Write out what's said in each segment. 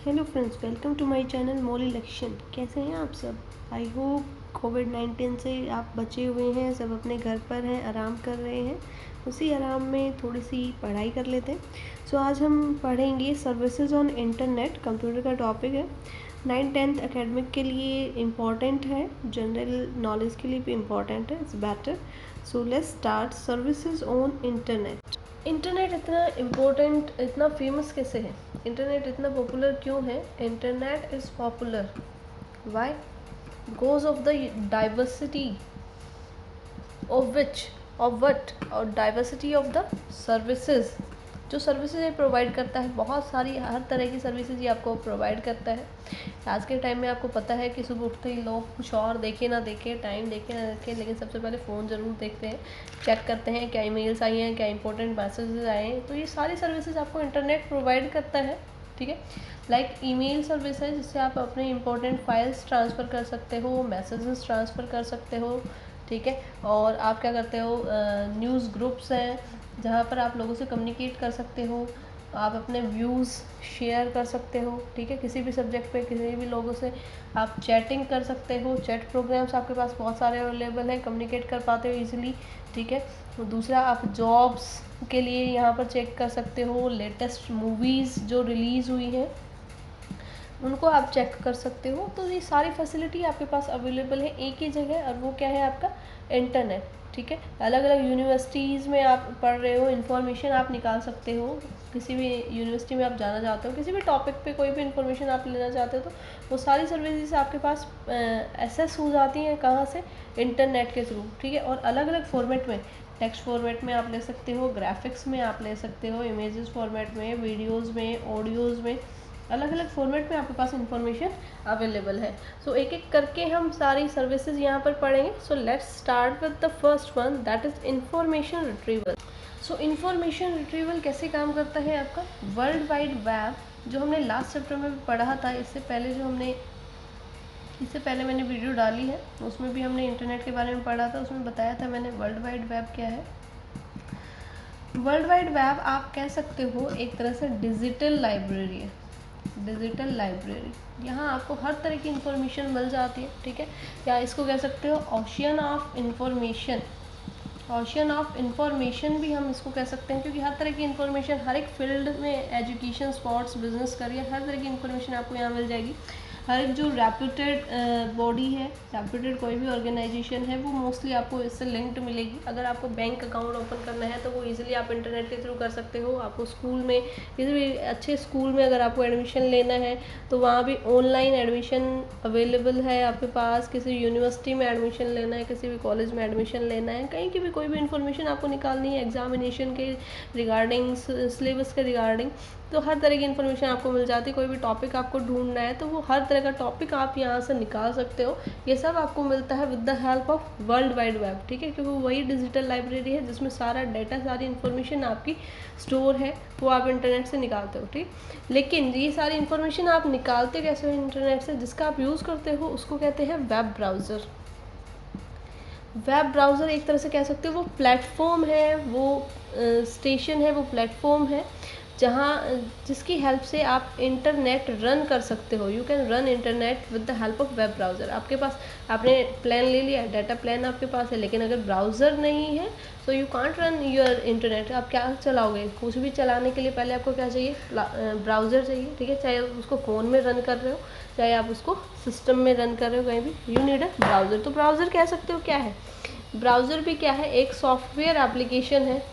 Hello friends, welcome to my channel Mauli Lakshan. कैसे हैं आप सब? आई होप कोविड-19 से आप बचे हुए हैं, सब अपने घर पर हैं, आराम कर रहे हैं। उसी आराम में थोड़ी सी पढ़ाई कर लेते हैं। सो आज हम पढ़ेंगे सर्विसेज ऑन इंटरनेट। कंप्यूटर का टॉपिक है। 9th-10th एकेडमिक के लिए इम्पॉर्टेंट है, जनरल नॉलेज के लिए भी इम्पॉर्टेंट है, it's better. So let's start. Services on internet. Internet इतना इम्पोर्टेंट, इतना फेमस कैसे है? इंटरनेट इतना पॉपुलर क्यों है? Internet is popular why? Because of the diversity of which, of what, और डाइवर्सिटी ऑफ द सर्विसेज। जो सर्विसेज ये प्रोवाइड करता है, बहुत सारी हर तरह की सर्विसेज ये आपको प्रोवाइड करता है। आज के टाइम में आपको पता है कि सुबह उठते ही लोग कुछ और देखे ना देखे, टाइम देखे ना देखे, लेकिन सबसे पहले फ़ोन ज़रूर देखते हैं, चेक करते हैं क्या ईमेल्स आई हैं, क्या इंपॉर्टेंट मैसेजेस आए हैं। तो ये सारी सर्विसेज आपको इंटरनेट प्रोवाइड करता है, ठीक है। लाइक ईमेल सर्विस है, जिससे आप अपने इंपॉर्टेंट फाइल्स ट्रांसफ़र कर सकते हो, मैसेजेस ट्रांसफ़र कर सकते हो, ठीक है। और आप क्या करते हो, न्यूज़ ग्रुप्स हैं जहाँ पर आप लोगों से कम्युनिकेट कर सकते हो, आप अपने व्यूज़ शेयर कर सकते हो, ठीक है। किसी भी सब्जेक्ट पे किसी भी लोगों से आप चैटिंग कर सकते हो, चैट प्रोग्राम्स आपके पास बहुत सारे अवेलेबल हैं, कम्युनिकेट कर पाते हो ईजिली, ठीक है। तो दूसरा, आप जॉब्स के लिए यहाँ पर चेक कर सकते हो, लेटेस्ट मूवीज़ जो रिलीज़ हुई हैं उनको आप चेक कर सकते हो। तो ये सारी फैसिलिटी आपके पास अवेलेबल है एक ही जगह, और वो क्या है? आपका इंटरनेट, ठीक है। अलग अलग यूनिवर्सिटीज़ में आप पढ़ रहे हो, इन्फॉर्मेशन आप निकाल सकते हो। किसी भी यूनिवर्सिटी में आप जाना चाहते हो, किसी भी टॉपिक पे कोई भी इन्फॉर्मेशन आप लेना चाहते हो, तो वो सारी सर्विसेज आपके पास एक्सेस हो जाती हैं। कहाँ से? इंटरनेट के थ्रू, ठीक है। और अलग अलग फॉर्मेट में, टेक्स्ट फॉर्मेट में आप ले सकते हो, ग्राफिक्स में आप ले सकते हो, इमेजेस फॉर्मेट में, वीडियोज़ में, ऑडियोज़ में, अलग अलग फॉर्मेट में आपके पास इंफॉर्मेशन अवेलेबल है। सो एक एक करके हम सारी सर्विसेज यहाँ पर पढ़ेंगे। सो let's start with the first one, that is information retrieval. So information retrieval कैसे काम करता है आपका? वर्ल्ड वाइड वेब, जो हमने लास्ट चैप्टर में भी पढ़ा था, इससे पहले मैंने वीडियो डाली है, उसमें भी हमने इंटरनेट के बारे में पढ़ा था। उसमें बताया था मैंने वर्ल्ड वाइड वेब क्या है। वर्ल्ड वाइड वेब आप कह सकते हो एक तरह से डिजिटल लाइब्रेरी है। डिजिटल लाइब्रेरी, यहाँ आपको हर तरह की इंफॉर्मेशन मिल जाती है, ठीक है। या इसको कह सकते हो ocean of information. Ocean of information भी हम इसको कह सकते हैं, क्योंकि हर तरह की इंफॉर्मेशन, हर एक फील्ड में, एजुकेशन, स्पोर्ट्स, बिजनेस, करियर, हर तरह की इंफॉर्मेशन आपको यहाँ मिल जाएगी। हर एक जो रेप्यूटेड बॉडी है, रेप्यूटेड कोई भी ऑर्गेनाइजेशन है, वो मोस्टली आपको इससे लिंक्ड मिलेगी। अगर आपको बैंक अकाउंट ओपन करना है तो वो इजीली आप इंटरनेट के थ्रू कर सकते हो। आपको स्कूल में, किसी भी अच्छे स्कूल में अगर आपको एडमिशन लेना है तो वहाँ भी ऑनलाइन एडमिशन अवेलेबल है आपके पास। किसी यूनिवर्सिटी में एडमिशन लेना है, किसी भी कॉलेज में एडमिशन लेना है, कहीं की भी कोई भी इन्फॉर्मेशन आपको निकालनी है एग्जामिनेशन के रिगार्डिंग, सिलेबस के रिगार्डिंग, तो हर तरह की इन्फॉर्मेशन आपको मिल जाती है। कोई भी टॉपिक आपको ढूंढना है तो वो हर तरह का टॉपिक आप यहाँ से निकाल सकते हो। ये सब आपको मिलता है with the help of world wide web, ठीक है, क्योंकि वही डिजिटल लाइब्रेरी है जिसमें सारा डाटा, सारी इन्फॉर्मेशन आपकी स्टोर है, वो आप इंटरनेट से निकालते हो, ठीक। लेकिन ये सारी इन्फॉर्मेशन आप निकालते कैसे हो इंटरनेट से? जिसका आप यूज़ करते हो उसको कहते हैं वेब ब्राउज़र। वेब ब्राउज़र एक तरह से कह सकते हो वो प्लेटफॉर्म है, वो स्टेशन है, वो प्लेटफॉर्म है जहाँ जिसकी हेल्प से आप इंटरनेट रन कर सकते हो। You can run internet with the help of web browser. आपके पास, आपने प्लान ले लिया, डाटा प्लान आपके पास है, लेकिन अगर ब्राउज़र नहीं है so you can't run your internet. आप क्या चलाओगे? कुछ भी चलाने के लिए पहले आपको क्या चाहिए? ब्राउज़र चाहिए, ठीक है। चाहे उसको फ़ोन में रन कर रहे हो, चाहे आप उसको सिस्टम में रन कर रहे हो, कहीं भी यू नीड अ ब्राउज़र। तो ब्राउज़र कह सकते हो क्या है? ब्राउज़र भी क्या है? एक सॉफ्टवेयर एप्लीकेशन है,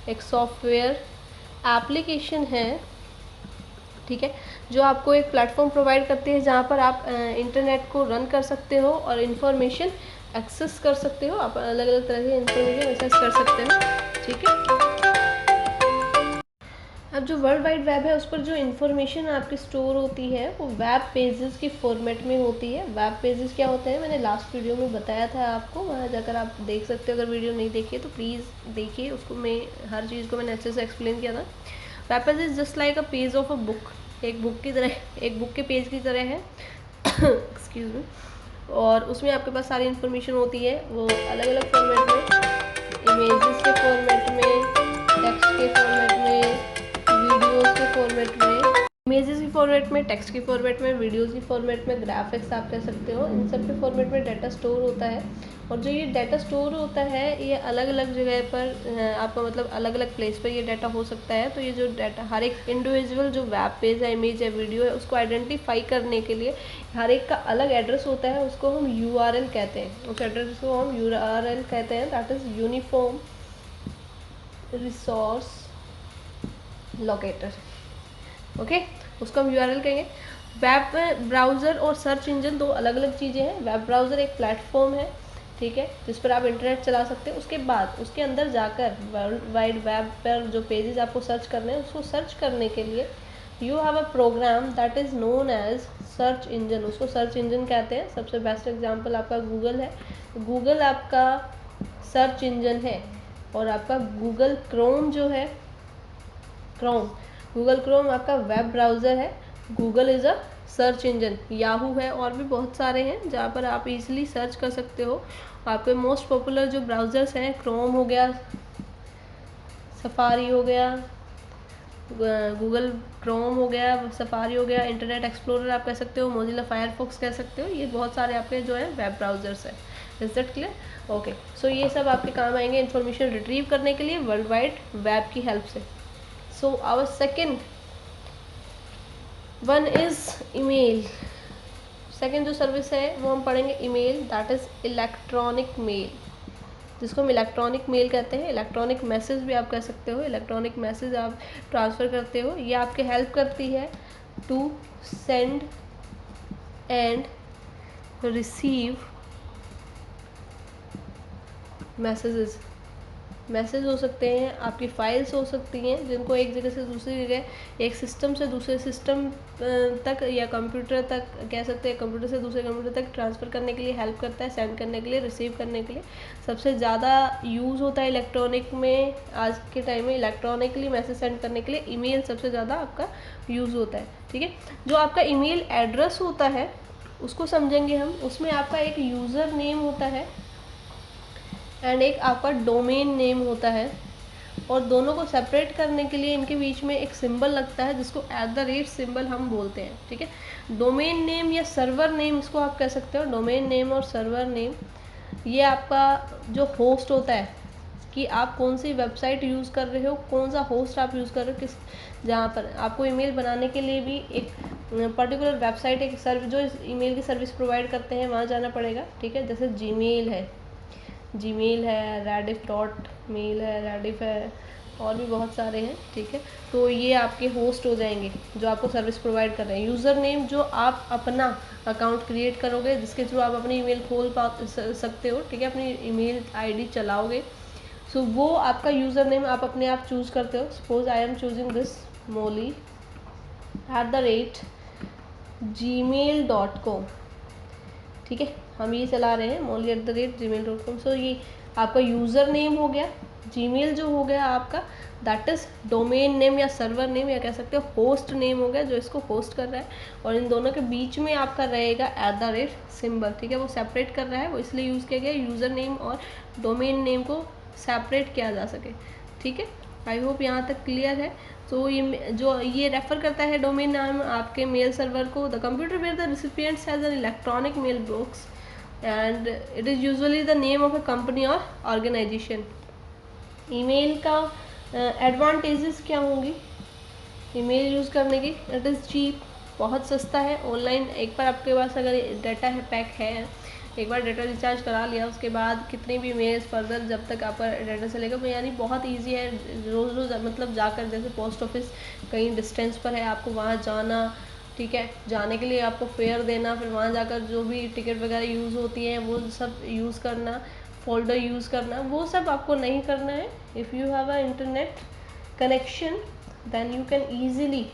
एक सॉफ्टवेयर एप्लीकेशन है, ठीक है, जो आपको एक प्लेटफॉर्म प्रोवाइड करती है जहाँ पर आप इंटरनेट को रन कर सकते हो और इन्फॉर्मेशन एक्सेस कर सकते हो। आप अलग अलग तरह की इन्फॉर्मेशन एक्सेस कर सकते हो, ठीक है। अब जो वर्ल्ड वाइड वेब है उस पर जो इन्फॉर्मेशन आपकी स्टोर होती है वो वेब पेजेस की फॉर्मेट में होती है। वेब पेजेस क्या होते हैं, मैंने लास्ट वीडियो में बताया था आपको, वहाँ जाकर आप देख सकते हो। अगर वीडियो नहीं देखी है तो प्लीज़ देखिए उसको, मैं हर चीज़ को मैंने अच्छे से एक्सप्लेन किया था। Web page is just like a page of a book, एक बुक की तरह, एक बुक के पेज की तरह है एक्सक्यूज मी। और उसमें आपके पास सारी इन्फॉर्मेशन होती है, वो अलग अलग फॉर्मेट में, इमेजेस के फॉर्मेट में, टेक्स्ट के फॉर्मेट में, वीडियोस के फॉर्मेट में, इमेजेस की फॉर्मेट में, टेक्स्ट की फॉर्मेट में, वीडियोस की फॉर्मेट में, ग्राफिक्स आप कह सकते हो, इन सब के फॉर्मेट में डाटा स्टोर होता है। और जो ये डाटा स्टोर होता है ये अलग अलग जगह पर आपका मतलब अलग अलग प्लेस पर ये डाटा हो सकता है। तो ये जो डाटा हर एक इंडिविजुअल जो वेब पेज है, इमेज है, वीडियो है, उसको आइडेंटिफाई करने के लिए हर एक का अलग एड्रेस होता है, उसको हम URL कहते हैं। उस एड्रेस को हम URL कहते हैं, that is uniform resource locator. Okay, उसको हम URL कहेंगे। वेब ब्राउज़र और सर्च इंजन दो अलग अलग चीज़ें हैं। वेब ब्राउज़र एक प्लेटफॉर्म है, ठीक है, जिस पर आप इंटरनेट चला सकते हैं। उसके बाद उसके अंदर जाकर वर्ल्ड वाइड वेब पर जो पेजेस आपको सर्च करने हैं, उसको सर्च करने के लिए you have a program that is known as search engine. उसको सर्च इंजन कहते हैं। सबसे बेस्ट एग्जाम्पल आपका गूगल है। गूगल आपका सर्च इंजन है। और आपका गूगल क्रोम जो है, गूगल क्रोम आपका वेब ब्राउज़र है। Google is a search engine. Yahoo है, और भी बहुत सारे हैं जहाँ पर आप इजीली सर्च कर सकते हो। आपके मोस्ट पॉपुलर जो ब्राउज़र्स हैं, क्रोम हो गया, सफारी हो गया, गूगल क्रोम हो गया, सफारी हो गया, इंटरनेट एक्सप्लोरर आप कह सकते हो, मोजिला फायरफॉक्स कह सकते हो। ये बहुत सारे आपके जो है वेब ब्राउज़र्स हैं। Is that clear? ओके, सो ये सब आपके काम आएंगे इन्फॉर्मेशन रिट्रीव करने के लिए वर्ल्ड वाइड वेब की हेल्प से। So our second one is email। Second जो सर्विस है वो हम पढ़ेंगे email, that is electronic mail, जिसको हम इलेक्ट्रॉनिक मेल कहते हैं। इलेक्ट्रॉनिक मैसेज भी आप कह सकते हो। इलेक्ट्रॉनिक मैसेज आप ट्रांसफ़र करते हो। ये आपके हेल्प करती है to send and receive messages. Message हो सकते हैं, आपकी फाइल्स हो सकती हैं, जिनको एक जगह से दूसरी जगह, एक सिस्टम से दूसरे सिस्टम तक या कंप्यूटर तक कह सकते हैं, कंप्यूटर से दूसरे कंप्यूटर तक ट्रांसफ़र करने के लिए हेल्प करता है, सेंड करने के लिए, रिसीव करने के लिए। सबसे ज़्यादा यूज़ होता है इलेक्ट्रॉनिक में, आज के टाइम में इलेक्ट्रॉनिकली मैसेज सेंड करने के लिए ईमेल सबसे ज़्यादा आपका यूज़ होता है, ठीक है। जो आपका ईमेल एड्रेस होता है उसको समझेंगे हम। उसमें आपका एक यूज़र नेम होता है एंड एक आपका डोमेन नेम होता है, और दोनों को सेपरेट करने के लिए इनके बीच में एक सिंबल लगता है जिसको @ सिंबल हम बोलते हैं, ठीक है। डोमेन नेम या सर्वर नेम इसको आप कह सकते हो। डोमेन नेम और सर्वर नेम ये आपका जो होस्ट होता है कि आप कौन सी वेबसाइट यूज़ कर रहे हो, कौन सा होस्ट आप यूज़ कर रहे हो, किस जहाँ पर आपको ईमेल बनाने के लिए भी एक पर्टिकुलर वेबसाइट, एक सर्विस जो ईमेल की सर्विस प्रोवाइड करते हैं वहाँ जाना पड़ेगा, ठीक है। जैसे जीमेल है, रेडिफ.मेल है, रेडिफ है, और भी बहुत सारे हैं, ठीक है। तो ये आपके होस्ट हो जाएंगे जो आपको सर्विस प्रोवाइड कर रहे हैं। यूज़र नेम जो आप अपना अकाउंट क्रिएट करोगे, जिसके थ्रू आप अपनी ईमेल खोल सकते हो, ठीक है, अपनी ईमेल आईडी चलाओगे। सो वो आपका यूज़र नेम आप अपने आप चूज़ करते हो। Suppose I am choosing this molly@gmail.com, ठीक है, हम ये चला रहे हैं molly@gmail.com। सो ये आपका यूज़र नेम हो गया। जीमेल जो हो गया आपका, दैट इज़ डोमेन नेम या सर्वर नेम या कह सकते हो होस्ट नेम हो गया, जो इसको होस्ट कर रहा है। और इन दोनों के बीच में आपका रहेगा @ सिंबल, ठीक है। वो सेपरेट कर रहा है, वो इसलिए यूज़ किया गया यूज़र नेम और डोमेन नेम को सेपरेट किया जा सके, ठीक है। आई होप यहाँ तक क्लियर है। तो ये रेफर करता है डोमेन नाम आपके मेल सर्वर को। The computer where the recipients has an electronic mail box and it is usually the name of a company or organisation. Email का एडवांटेजेस क्या होंगी ईमेल यूज़ करने की? इट इज़ चीप, बहुत सस्ता है। ऑनलाइन एक बार आपके पास अगर डाटा पैक है, एक बार डाटा रिचार्ज करा लिया, उसके बाद कितनी भी मेल्स फर्दर जब तक आपका डाटा चलेगा, तो यानी बहुत इजी है। रोज़ रोज़ मतलब जाकर, जैसे पोस्ट ऑफिस कहीं डिस्टेंस पर है, आपको वहाँ जाना, ठीक है, जाने के लिए आपको फेयर देना, फिर वहाँ जाकर जो भी टिकट वगैरह यूज़ होती हैं वो सब यूज़ करना, फोल्डर यूज़ करना, वो सब आपको नहीं करना है। If you have a internet connection then you can easily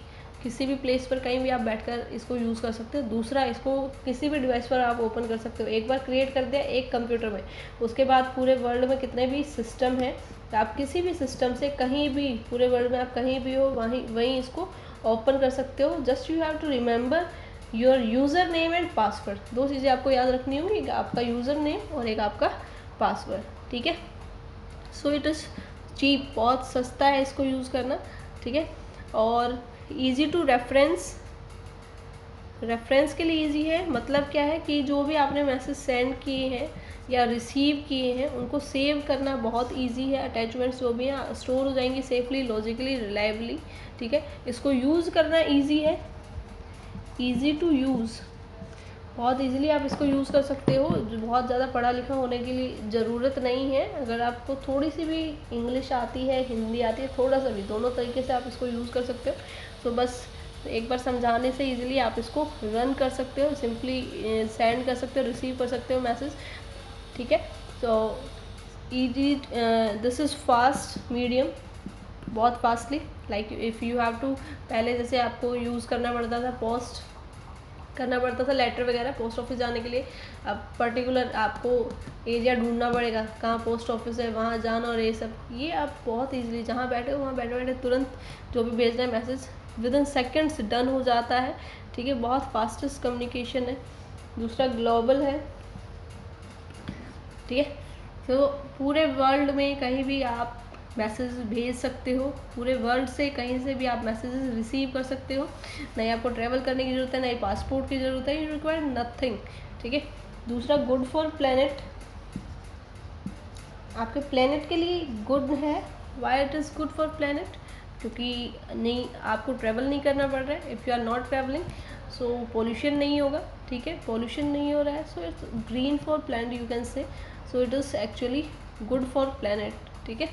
किसी भी प्लेस पर कहीं भी आप बैठकर इसको यूज़ कर सकते हो। दूसरा, इसको किसी भी डिवाइस पर आप ओपन कर सकते हो। एक बार क्रिएट कर दिया एक कंप्यूटर में, उसके बाद पूरे वर्ल्ड में कितने भी सिस्टम हैं, तो आप किसी भी सिस्टम से कहीं भी पूरे वर्ल्ड में आप कहीं भी हो वहीं इसको ओपन कर सकते हो। Just you have to remember your user name and password. दो चीज़ें आपको याद रखनी होंगी, एक आपका यूज़र नेम और एक आपका पासवर्ड, ठीक है। सो इट इज़ चीप, बहुत सस्ता है इसको यूज़ करना, ठीक है। और ईजी टू रेफरेंस, रेफरेंस के लिए ईजी है, मतलब क्या है कि जो भी आपने मैसेज सेंड किए हैं या रिसीव किए हैं उनको सेव करना बहुत इजी है। अटैचमेंट्स जो भी हैं स्टोर हो जाएंगी सेफली, लॉजिकली, रिलायबली, ठीक है। इसको यूज़ करना इजी है, इजी टू यूज़, बहुत इजीली आप इसको यूज़ कर सकते हो। बहुत ज़्यादा पढ़ा लिखा होने की ज़रूरत नहीं है। अगर आपको थोड़ी सी भी इंग्लिश आती है, हिंदी आती है, थोड़ा सा भी, दोनों तरीके से आप इसको यूज़ कर सकते हो। तो बस एक बार समझाने से इजीली आप इसको रन कर सकते हो, सिंपली सेंड कर सकते हो, रिसीव कर सकते हो मैसेज, ठीक है। तो easy, this is fast medium, बहुत fastly, like if you have to, पहले जैसे आपको यूज़ करना पड़ता था, पोस्ट करना पड़ता था लेटर वगैरह पोस्ट ऑफिस जाने के लिए। अब पर्टिकुलर आपको एरिया ढूंढना पड़ेगा कहाँ पोस्ट ऑफिस है, वहाँ जाना, और ये सब, ये आप बहुत इजीली जहाँ बैठे हो वहाँ बैठे बैठे तुरंत जो भी भेजना है message with in seconds done हो जाता है, ठीक है। बहुत फास्टेस्ट कम्युनिकेशन है। दूसरा ग्लोबल है, ठीक है। तो पूरे वर्ल्ड में कहीं भी आप मैसेज भेज सकते हो, पूरे वर्ल्ड से कहीं से भी आप मैसेजेस रिसीव कर सकते हो। नहीं आपको ट्रैवल करने की ज़रूरत है, नहीं पासपोर्ट की ज़रूरत है, यू रिक्वायर नथिंग, ठीक है। दूसरा गुड फॉर प्लेनेट, आपके प्लेनेट के लिए गुड है। Why it is good for planet, क्योंकि नहीं आपको ट्रैवल नहीं करना पड़ रहा है। If you are not travelling so pollution नहीं होगा, ठीक है, पोल्यूशन नहीं हो रहा है, so it's green for planet you can say, so it is actually good for planet, ठीक है।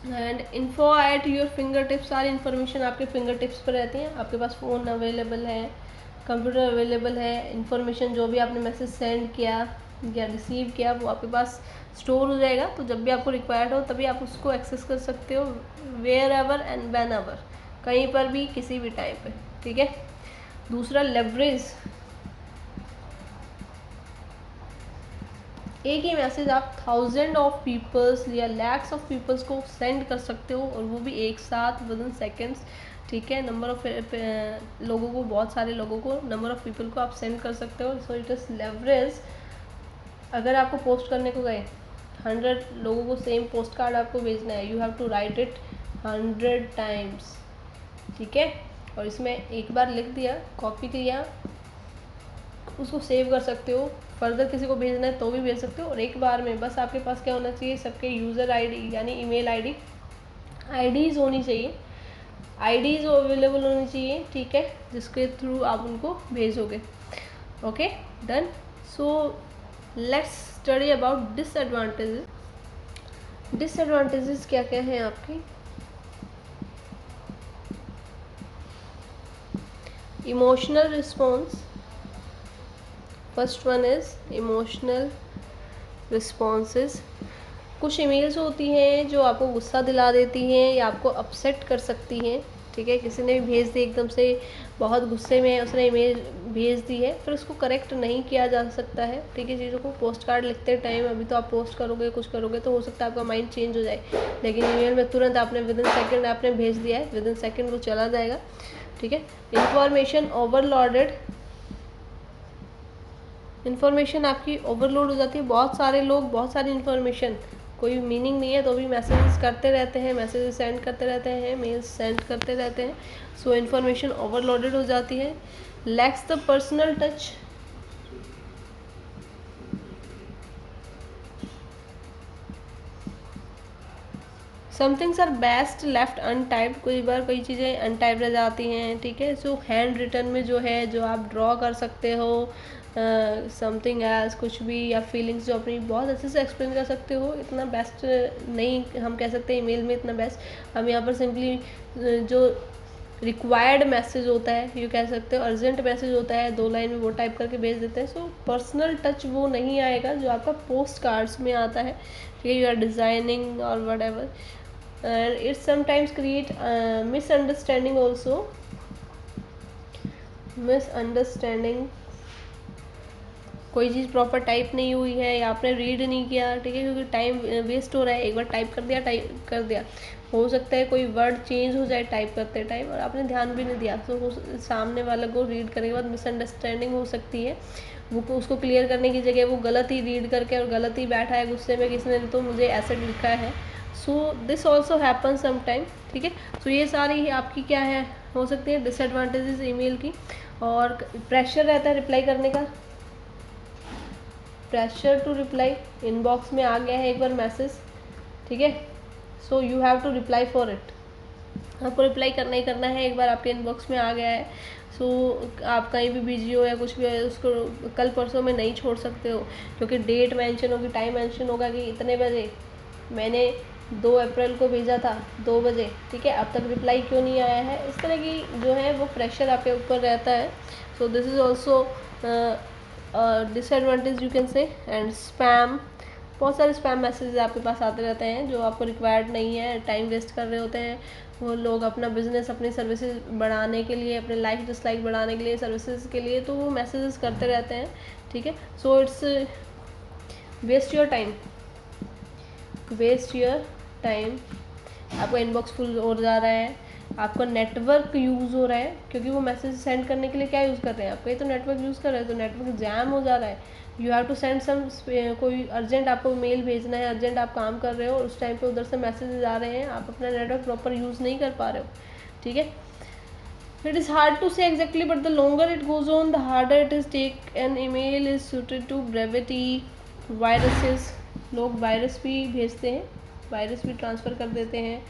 And info at your finger tips, सारी इन्फॉर्मेशन आपके फिंगर टिप्स पर रहती हैं। आपके पास फ़ोन अवेलेबल है, कंप्यूटर अवेलेबल है, इन्फॉर्मेशन जो भी आपने मैसेज सेंड किया या रिसीव किया वो आपके पास स्टोर हो जाएगा। तो जब भी आपको रिक्वायर्ड हो तभी आप उसको एक्सेस कर सकते हो, wherever and whenever, कहीं पर भी किसी भी टाइम पे, ठीक है। दूसरा लेवरेज, एक ही मैसेज आप 1000 ऑफ पीपल्स या लैक्स ऑफ पीपल्स को सेंड कर सकते हो, और वो भी एक साथ विद इन सेकेंड्स, ठीक है। नंबर ऑफ लोगों को, बहुत सारे लोगों को, नंबर ऑफ पीपल को आप सेंड कर सकते हो, सो इट इज़ लेवरेज। अगर आपको पोस्ट करने को गए 100 लोगों को सेम पोस्ट कार्ड आपको भेजना है, you have to write it 100 times, ठीक है। और इसमें एक बार लिख दिया, कॉपी किया, उसको सेव कर सकते हो, फर्दर किसी को भेजना है तो भी भेज सकते हो। और एक बार में बस आपके पास क्या होना चाहिए, सबके यूज़र आईडी यानी ईमेल आईडीज़ होनी चाहिए, आईडीज़ अवेलेबल होनी चाहिए, ठीक है, जिसके थ्रू आप उनको भेजोगे। Okay, done. So let's study about disadvantages. Disadvantages क्या क्या हैं आपके? Emotional response, first one is emotional responses. कुछ ईमेल्स होती हैं जो आपको गुस्सा दिला देती हैं या आपको अपसेट कर सकती हैं, ठीक है। किसी ने भी भेज दी एकदम से, बहुत गुस्से में उसने ईमेल भेज दी है, फिर उसको करेक्ट नहीं किया जा सकता है, ठीक है। चीज़ों को पोस्ट कार्ड लिखते टाइम, अभी तो आप पोस्ट करोगे कुछ करोगे तो हो सकता है आपका माइंड चेंज हो जाए, लेकिन ईमेल में तुरंत आपने विद इन सेकेंड आपने भेज दिया है, विद इन सेकेंड वो चला जाएगा, ठीक है। इंफॉर्मेशन ओवरलोडेड, इन्फॉर्मेशन आपकी ओवरलोड हो जाती है, बहुत सारे लोग, बहुत सारी इन्फॉर्मेशन, कोई मीनिंग नहीं है तो भी मैसेजेस करते रहते हैं, मैसेजेस सेंड करते रहते हैं, मेल्स सेंड करते रहते हैं, सो इन्फॉर्मेशन ओवरलोडेड हो जाती है। Lacks the personal touch, some things are best left untyped, कई बार कई चीज़ें अनटाइप रह जाती हैं, ठीक है। सो हैंड रिटन में जो है, जो आप ड्रॉ कर सकते हो समथिंग एल्स, कुछ भी, या फीलिंग्स जो अपनी बहुत अच्छे से एक्सप्लेन कर सकते हो, इतना बेस्ट नहीं हम कह सकते ईमेल में इतना बेस्ट। हम यहाँ पर सिंपली जो रिक्वायर्ड मैसेज होता है, यू कह सकते हो अर्जेंट मैसेज होता है, 2 लाइन में वो टाइप करके भेज देते हैं। सो पर्सनल टच वो नहीं आएगा जो आपका पोस्ट कार्ड्स में आता है, ठीक है। यू आर डिज़ाइनिंग और what ever, it sometimes create misunderstanding also, misunderstanding, कोई चीज़ प्रॉपर टाइप नहीं हुई है या आपने रीड नहीं किया, ठीक है, क्योंकि टाइम वेस्ट हो रहा है, एक बार टाइप कर दिया, हो सकता है कोई वर्ड चेंज हो जाए टाइप करते टाइम और आपने ध्यान भी नहीं दिया, तो सामने वाले को रीड करने के बाद मिसअंडरस्टैंडिंग हो सकती है। वो उसको क्लियर करने की जगह वो गलत ही रीड करके और गलत ही बैठा है गुस्से में, किसी ने तो मुझे ऐसे लिखा है, so this also happen sometime, ठीक है। सो ये सारी आपकी क्या है, हो सकती हैं डिसएडवांटेजेस ईमेल की। और प्रेशर रहता है रिप्लाई करने का, प्रेशर टू रिप्लाई, इनबॉक्स में आ गया है एक बार मैसेज, ठीक है, so you have to reply for it, आपको रिप्लाई करना ही करना है। एक बार आपके इनबॉक्स में आ गया है, सो आप कहीं भी बिजी हो या कुछ भी है, उसको कल परसों में नहीं छोड़ सकते हो, क्योंकि डेट मेंशन होगी, टाइम मेंशन होगा कि इतने बजे मैंने 2 अप्रैल को भेजा था 2 बजे, ठीक है, अब तक रिप्लाई क्यों नहीं आया है। इस तरह की जो है वो प्रेशर आपके ऊपर रहता है। So this is also disadvantage you can से। एंड स्पैम, बहुत सारे स्पैम मैसेज आपके पास आते रहते हैं जो आपको रिक्वायर्ड नहीं है, टाइम वेस्ट कर रहे होते हैं वो लोग अपना बिजनेस, अपनी सर्विसेज बढ़ाने के लिए, अपने लाइक डिसलाइक बढ़ाने के लिए, सर्विसेज के लिए, तो वो मैसेजेस करते रहते हैं, ठीक है। So it's waste your time, waste your time, आपका इनबॉक्स फुल हो जा रहा है, आपका नेटवर्क यूज़ हो रहा है, क्योंकि वो मैसेज सेंड करने के लिए क्या यूज़ कर रहे हैं, आप कहीं तो नेटवर्क यूज़ कर रहे हैं, तो नेटवर्क जैम हो जा रहा है। You have to send some, कोई अर्जेंट आपको मेल भेजना है, अर्जेंट आप काम कर रहे हो, उस टाइम पे उधर से मैसेजेस आ रहे हैं, आप अपना नेटवर्क प्रॉपर यूज़ नहीं कर पा रहे हो, ठीक है। It is hard to say exactly, but the longer it goes on, the harder it is take. An email is suited to brevity. Viruses, लोग वायरस भी भेजते हैं, वायरस भी ट्रांसफ़र कर देते हैं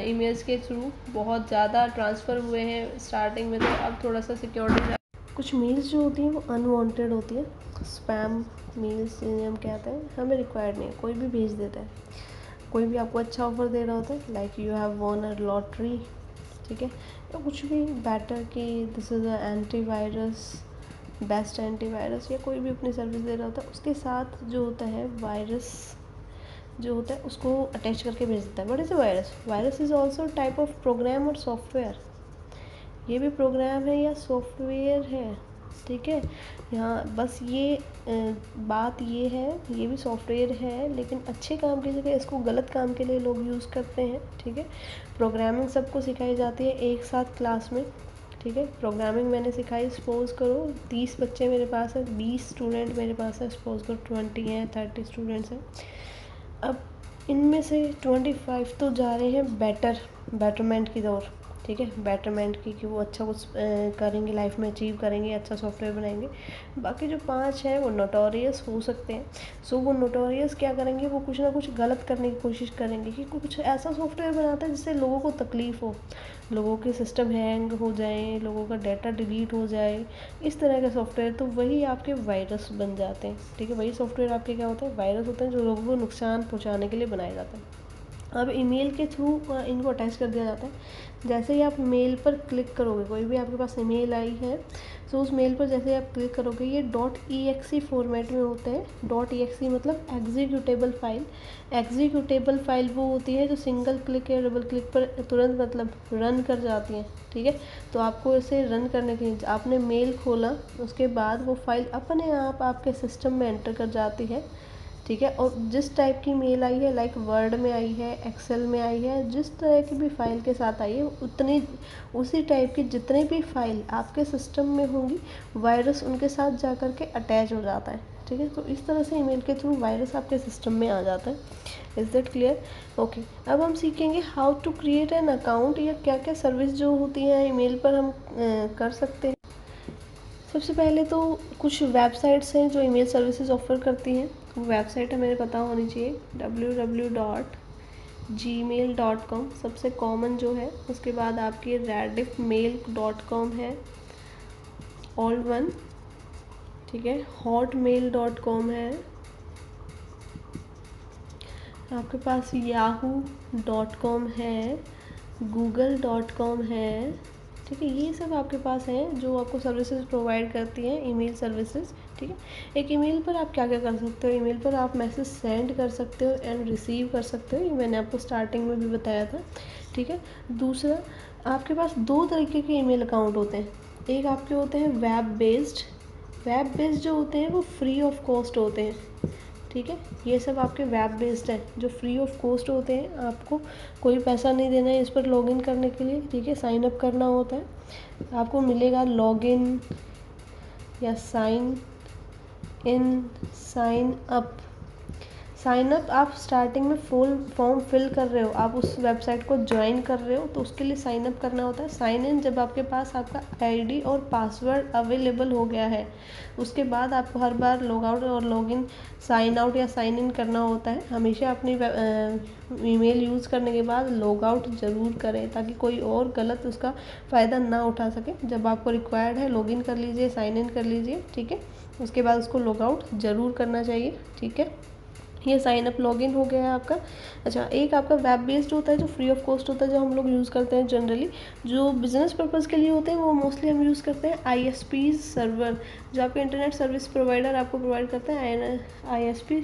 ईमेल्स के थ्रू, बहुत ज़्यादा ट्रांसफ़र हुए हैं स्टार्टिंग में, तो अब थोड़ा सा सिक्योरिटी। कुछ मेल्स जो होती हैं वो अनवांटेड होती है, स्पैम मेल्स जिन्हें हम कहते हैं, हमें रिक्वायर्ड नहीं है, कोई भी भेज देता है, कोई भी आपको अच्छा ऑफर दे रहा होता है, like you have von a lottery, ठीक है, या कुछ भी बेटर कि this is a antivirus, best antivirus, या कोई भी अपनी सर्विस दे रहा होता है, उसके साथ जो होता है वायरस जो होता है उसको अटैच करके भेज देता है। What is a virus? Virus is also type of program और सॉफ्टवेयर, ये भी प्रोग्राम है या सॉफ्टवेयर है, ठीक है। यहाँ बस ये बात ये है, ये भी सॉफ्टवेयर है, लेकिन अच्छे काम की जगह इसको गलत काम के लिए लोग यूज़ करते हैं, ठीक है। प्रोग्रामिंग सबको सिखाई जाती है एक साथ क्लास में, ठीक है। प्रोग्रामिंग मैंने सिखाई, सपोज़ करो 30 बच्चे मेरे पास है, 20 स्टूडेंट मेरे पास है, सपोज़ करो 20 हैं, 30 स्टूडेंट्स हैं। अब इनमें से 25 तो जा रहे हैं बेटरमेंट की ओर, ठीक है, बेटरमेंट की, कि वो अच्छा कुछ करेंगे लाइफ में, अचीव करेंगे, अच्छा सॉफ्टवेयर बनाएंगे। बाकी जो 5 हैं वो नोटोरियस हो सकते हैं। सो वो नोटोरियस क्या करेंगे, वो कुछ ना कुछ गलत करने की कोशिश करेंगे, कि कुछ ऐसा सॉफ्टवेयर बनाता है जिससे लोगों को तकलीफ़ हो, लोगों के सिस्टम हैंग हो जाए, लोगों का डाटा डिलीट हो जाए, इस तरह के सॉफ्टवेयर, तो वही आपके वायरस बन जाते हैं, ठीक है। वही सॉफ्टवेयर आपके क्या होते हैं, वायरस होते हैं, जो लोगों को नुकसान पहुँचाने के लिए बनाए जाते हैं। अब ईमेल के थ्रू इनको अटैच कर दिया जाता है। जैसे ही आप मेल पर क्लिक करोगे, कोई भी आपके पास ईमेल आई है, तो उस मेल पर जैसे ही आप क्लिक करोगे, ये .exe फॉर्मेट में होते हैं। .exe मतलब एग्जीक्यूटेबल फाइल। एग्जीक्यूटेबल फाइल वो होती है जो सिंगल क्लिक या डबल क्लिक पर तुरंत मतलब रन कर जाती हैं, ठीक है। तो आपको इसे रन करने के लिए आपने मेल खोला, उसके बाद वो फाइल अपने आप आपके सिस्टम में एंटर कर जाती है, ठीक है। और जिस टाइप की मेल आई है, लाइक वर्ड में आई है, एक्सेल में आई है, जिस तरह की भी फाइल के साथ आई है, उतनी उसी टाइप की जितने भी फाइल आपके सिस्टम में होंगी, वायरस उनके साथ जा कर के अटैच हो जाता है, ठीक है। तो इस तरह से ईमेल के थ्रू वायरस आपके सिस्टम में आ जाता है। Is that clear? ओके, अब हम सीखेंगे how to create an account, या क्या क्या सर्विस जो होती हैं ईमेल पर हम कर सकते हैं। सबसे पहले तो कुछ वेबसाइट्स हैं जो ईमेल सर्विसेज ऑफ़र करती हैं, वो वेबसाइट हमें पता होनी चाहिए। www.gmail.com सबसे कॉमन जो है, उसके बाद आपकी rediffmail.com है, ऑल वन, ठीक है। hotmail.com है, आपके पास yahoo.com है, google.com है, ठीक है। ये सब आपके पास हैं जो आपको सर्विसेज प्रोवाइड करती हैं, ईमेल सर्विसेज, ठीक है। एक ईमेल पर आप क्या क्या कर सकते हो, ईमेल पर आप मैसेज सेंड कर सकते हो एंड रिसीव कर सकते हो, ये मैंने आपको स्टार्टिंग में भी बताया था, ठीक है। दूसरा, आपके पास 2 तरीके के ईमेल अकाउंट होते हैं। एक आपके होते हैं वेब बेस्ड जो होते हैं वो फ्री ऑफ कॉस्ट होते हैं, ठीक है। ये सब आपके वेब बेस्ड है जो फ्री ऑफ कॉस्ट होते हैं, आपको कोई पैसा नहीं देना है इस पर लॉगिन करने के लिए, ठीक है। साइन अप करना होता है, आपको मिलेगा लॉगिन या sign in, sign up, sign up आप स्टार्टिंग में फुल फॉर्म फिल कर रहे हो, आप उस वेबसाइट को ज्वाइन कर रहे हो, तो उसके लिए साइन अप करना होता है। साइन इन जब आपके पास आपका आईडी और पासवर्ड अवेलेबल हो गया है, उसके बाद आपको हर बार लॉग आउट और लॉग इन, साइन आउट या साइन इन करना होता है। हमेशा अपनी ईमेल यूज़ करने के बाद लॉग आउट ज़रूर करें, ताकि कोई और गलत उसका फ़ायदा ना उठा सके। जब आपको रिक्वायर्ड है लॉग इन कर लीजिए, साइन इन कर लीजिए, ठीक है। उसके बाद उसको लॉग आउट ज़रूर करना चाहिए, ठीक है। ये साइन अप लॉगिन हो गया है आपका। अच्छा, एक आपका वेब बेस्ड होता है जो फ्री ऑफ कॉस्ट होता है, जो हम लोग यूज़ करते हैं जनरली। जो बिजनेस पर्पज़ के लिए होते हैं वो मोस्टली हम यूज़ करते हैं ISP सर्वर, जो आपके इंटरनेट सर्विस प्रोवाइडर आपको प्रोवाइड करते हैं। ISP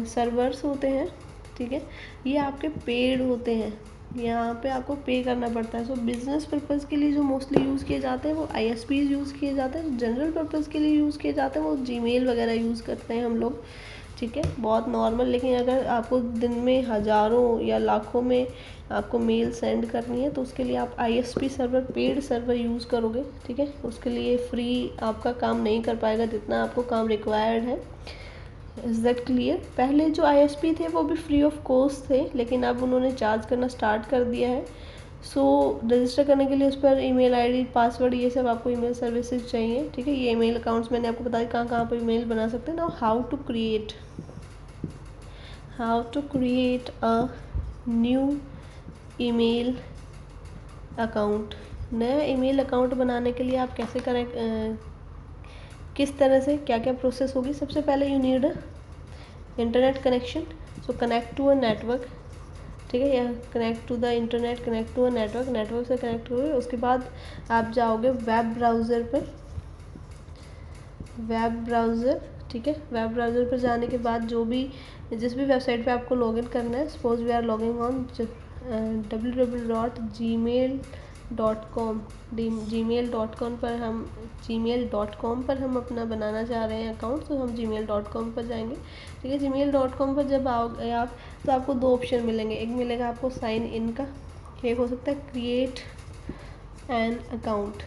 सर्वर्स होते हैं, ठीक है। ये आपके पेड होते हैं, यहाँ पे आपको पे करना पड़ता है। सो बिज़नेस पर्पज़ के लिए जो मोस्टली यूज़ किए जाते हैं वो ISPs यूज़ किए जाते हैं। जनरल पर्पज़ के लिए यूज़ किए जाते हैं वो Gmail वगैरह यूज़ करते हैं हम लोग, ठीक है, बहुत नॉर्मल। लेकिन अगर आपको दिन में हज़ारों या लाखों में आपको मेल सेंड करनी है, तो उसके लिए आप ISP server, paid server use करोगे, ठीक है। उसके लिए फ्री आपका काम नहीं कर पाएगा जितना आपको काम रिक्वायर्ड है। Is that clear? पहले जो ISP थे वो भी फ्री ऑफ कॉस्ट थे, लेकिन अब उन्होंने चार्ज करना स्टार्ट कर दिया है। सो रजिस्टर करने के लिए उस पर ईमेल आईडी, पासवर्ड, ये सब आपको ईमेल सर्विसेज चाहिए, ठीक है। ये ईमेल अकाउंट्स मैंने आपको बताया कहाँ कहाँ पर ईमेल बना सकते हैं ना। How to create a new email account. नया ईमेल अकाउंट बनाने के लिए आप कैसे करें, किस तरह से क्या क्या प्रोसेस होगी। सबसे पहले you need internet connection. So connect to a network, ठीक है, या connect to the internet, connect to a network, network से कनेक्ट हुए। उसके बाद आप जाओगे वेब ब्राउज़र पर, वेब ब्राउज़र, ठीक है। वेब ब्राउज़र पर जाने के बाद जो भी, जिस भी वेबसाइट पे आपको लॉगिन करना है, suppose we are logging on www.gmail.com, gmail.com पर हम अपना बनाना चाह रहे हैं अकाउंट, तो हम gmail.com पर जाएंगे, ठीक है। gmail.com पर जब आओगे आप, तो आपको दो ऑप्शन मिलेंगे। एक मिलेगा आपको साइन इन का, एक हो सकता है क्रिएट एन अकाउंट,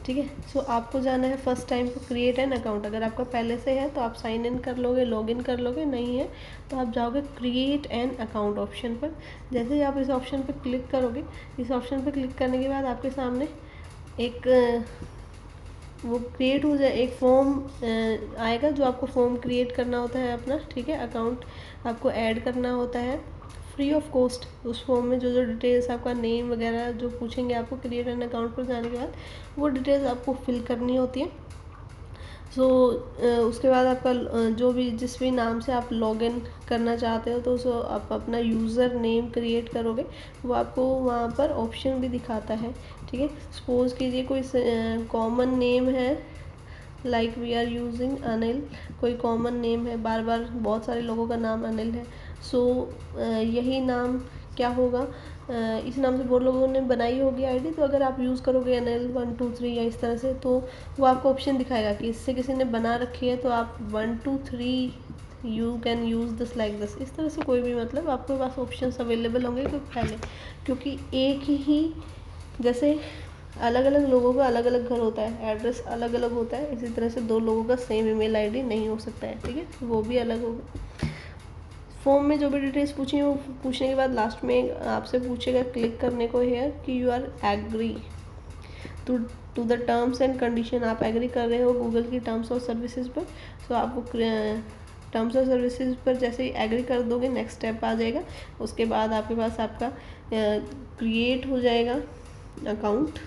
ठीक है। सो आपको जाना है फर्स्ट टाइम को क्रिएट एन अकाउंट। अगर आपका पहले से है तो आप साइन इन कर लोगे, लॉग इन कर लोगे, नहीं है तो आप जाओगे क्रिएट एन अकाउंट ऑप्शन पर। जैसे ही आप इस ऑप्शन पर क्लिक करोगे, इस ऑप्शन पर क्लिक करने के बाद आपके सामने एक वो क्रिएट हो जाए, एक फॉर्म आएगा, जो आपको फॉर्म क्रिएट करना होता है अपना, ठीक है। अकाउंट आपको ऐड करना होता है फ्री ऑफ कॉस्ट। उस फॉर्म में जो जो डिटेल्स, आपका नेम वगैरह जो पूछेंगे आपको क्रिएट एन अकाउंट पर जाने के बाद, वो डिटेल्स आपको फिल करनी होती है। सो उसके बाद आपका जो भी, जिस भी नाम से आप लॉगिन करना चाहते हो, तो सो आप अपना यूज़र नेम क्रिएट करोगे, वो आपको वहाँ पर ऑप्शन भी दिखाता है, ठीक है। सपोज कीजिए कोई कॉमन नेम है, like we are using Anil, कोई कॉमन नेम है, बार बार बहुत सारे लोगों का नाम अनिल है। सो यही नाम क्या होगा, इस नाम से बहुत लोगों ने बनाई होगी आईडी, तो अगर आप यूज़ करोगे NL 1 2 3 या इस तरह से, तो वो आपको ऑप्शन दिखाएगा कि इससे किसी ने बना रखी है, तो आप 1 2 3 you can use this like this, इस तरह से कोई भी, मतलब आपके पास ऑप्शंस अवेलेबल होंगे। क्योंकि एक ही, जैसे अलग अलग लोगों का अलग अलग घर होता है, एड्रेस अलग अलग होता है, इसी तरह से दो लोगों का सेम ईमेल आईडी नहीं हो सकता है, ठीक है, वो भी अलग होगा। फॉर्म में जो भी डिटेल्स पूछी वो पूछने के बाद लास्ट में आपसे पूछेगा क्लिक करने को हेयर कि you are agree to the terms and condition. आप एग्री कर रहे हो गूगल की टर्म्स और सर्विसेज पर। सो आप टर्म्स और सर्विसेज पर जैसे ही एग्री कर दोगे, नेक्स्ट स्टेप आ जाएगा। उसके बाद आपके पास आपका क्रिएट हो जाएगा अकाउंट,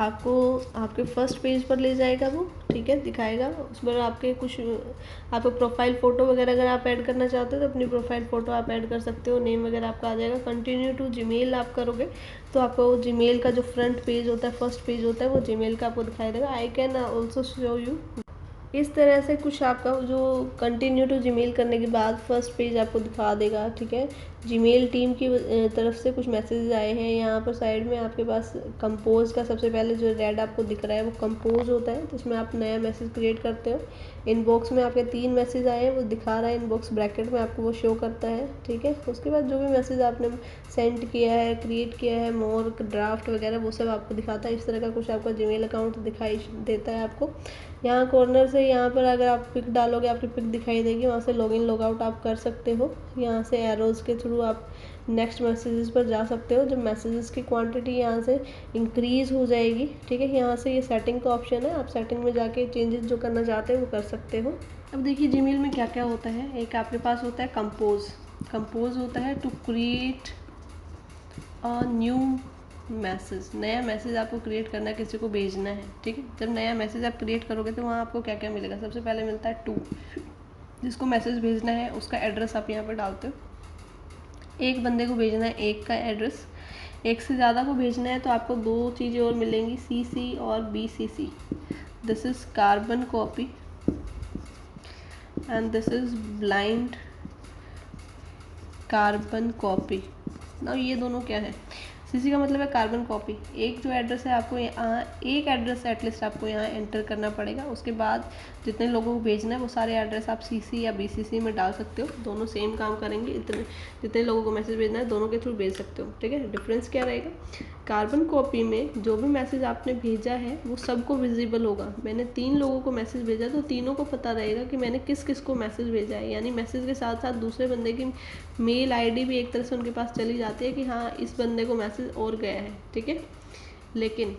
आपको आपके फर्स्ट पेज पर ले जाएगा वो, ठीक है, दिखाएगा। उस पर आपके कुछ, आपको प्रोफाइल फ़ोटो वगैरह अगर आप ऐड करना चाहते हो तो अपनी प्रोफाइल फ़ोटो आप ऐड कर सकते हो, नेम वगैरह आपका आ जाएगा। कंटिन्यू टू जीमेल आप करोगे तो आपको जीमेल का जो फ्रंट पेज होता है, फर्स्ट पेज होता है, वो जीमेल का आपको दिखाई देगा। I can also show you, इस तरह से कुछ आपका जो कंटिन्यू टू जीमेल करने के बाद फर्स्ट पेज आपको दिखा देगा, ठीक है। जीमेल टीम की तरफ से कुछ मैसेजेस आए हैं। यहाँ पर साइड में आपके पास कंपोज का सबसे पहले जो रेड आपको दिख रहा है वो कंपोज होता है, जिसमें आप नया मैसेज क्रिएट करते हो। इनबॉक्स में आपके 3 मैसेज आए हैं, वो दिखा रहा है इनबॉक्स ब्रैकेट में आपको वो शो करता है, ठीक है। उसके बाद जो भी मैसेज आपने सेंड किया है, क्रिएट किया है, मोर, ड्राफ्ट वगैरह वो सब आपको दिखाता है। इस तरह का कुछ आपका जीमेल अकाउंट दिखाई देता है आपको। यहाँ कॉर्नर से यहाँ पर अगर आप पिक डालोगे आपकी पिक दिखाई देगी, वहाँ से लॉगिन लॉगआउट आप कर सकते हो। यहाँ से एरोज़ के थ्रू आप नेक्स्ट मैसेजेस पर जा सकते हो। जब मैसेजेस की क्वांटिटी यहाँ से इंक्रीज़ हो जाएगी, ठीक है, यहाँ से ये सेटिंग का ऑप्शन है, आप सेटिंग में जाके चेंजेस जो करना चाहते हो वो कर सकते हो। अब देखिए जीमेल में क्या क्या होता है। एक आपके पास होता है कंपोज होता है to create a new message. नया मैसेज आपको क्रिएट करना है, किसी को भेजना है, ठीक है। जब नया मैसेज आप क्रिएट करोगे तो वहाँ आपको क्या क्या मिलेगा। सबसे पहले मिलता है टू, जिसको मैसेज भेजना है उसका एड्रेस आप यहाँ पर डालते हो। एक बंदे को भेजना है एक का एड्रेस, एक से ज़्यादा को भेजना है तो आपको 2 चीज़ें और मिलेंगी, CC और BCC। This is carbon copy and this is blind carbon copy. ना ये दोनों क्या है, CC का मतलब है कार्बन कॉपी। एक जो एड्रेस है आपको यहाँ, एक एड्रेस एटलीस्ट आपको यहाँ एंटर करना पड़ेगा। उसके बाद जितने लोगों को भेजना है वो सारे एड्रेस आप CC या BCC में डाल सकते हो। दोनों सेम काम करेंगे, इतने जितने लोगों को मैसेज भेजना है दोनों के थ्रू भेज सकते हो, ठीक है। डिफरेंस क्या रहेगा, कार्बन कॉपी में जो भी मैसेज आपने भेजा है वो सबको विजिबल होगा। मैंने 3 लोगों को मैसेज भेजा तो तीनों को पता रहेगा कि मैंने किस किस को मैसेज भेजा है। यानी मैसेज के साथ साथ दूसरे बंदे की मेल ID भी एक तरह से उनके पास चली जाती है कि हाँ इस बंदे को मैसेज और गया है, ठीक है। लेकिन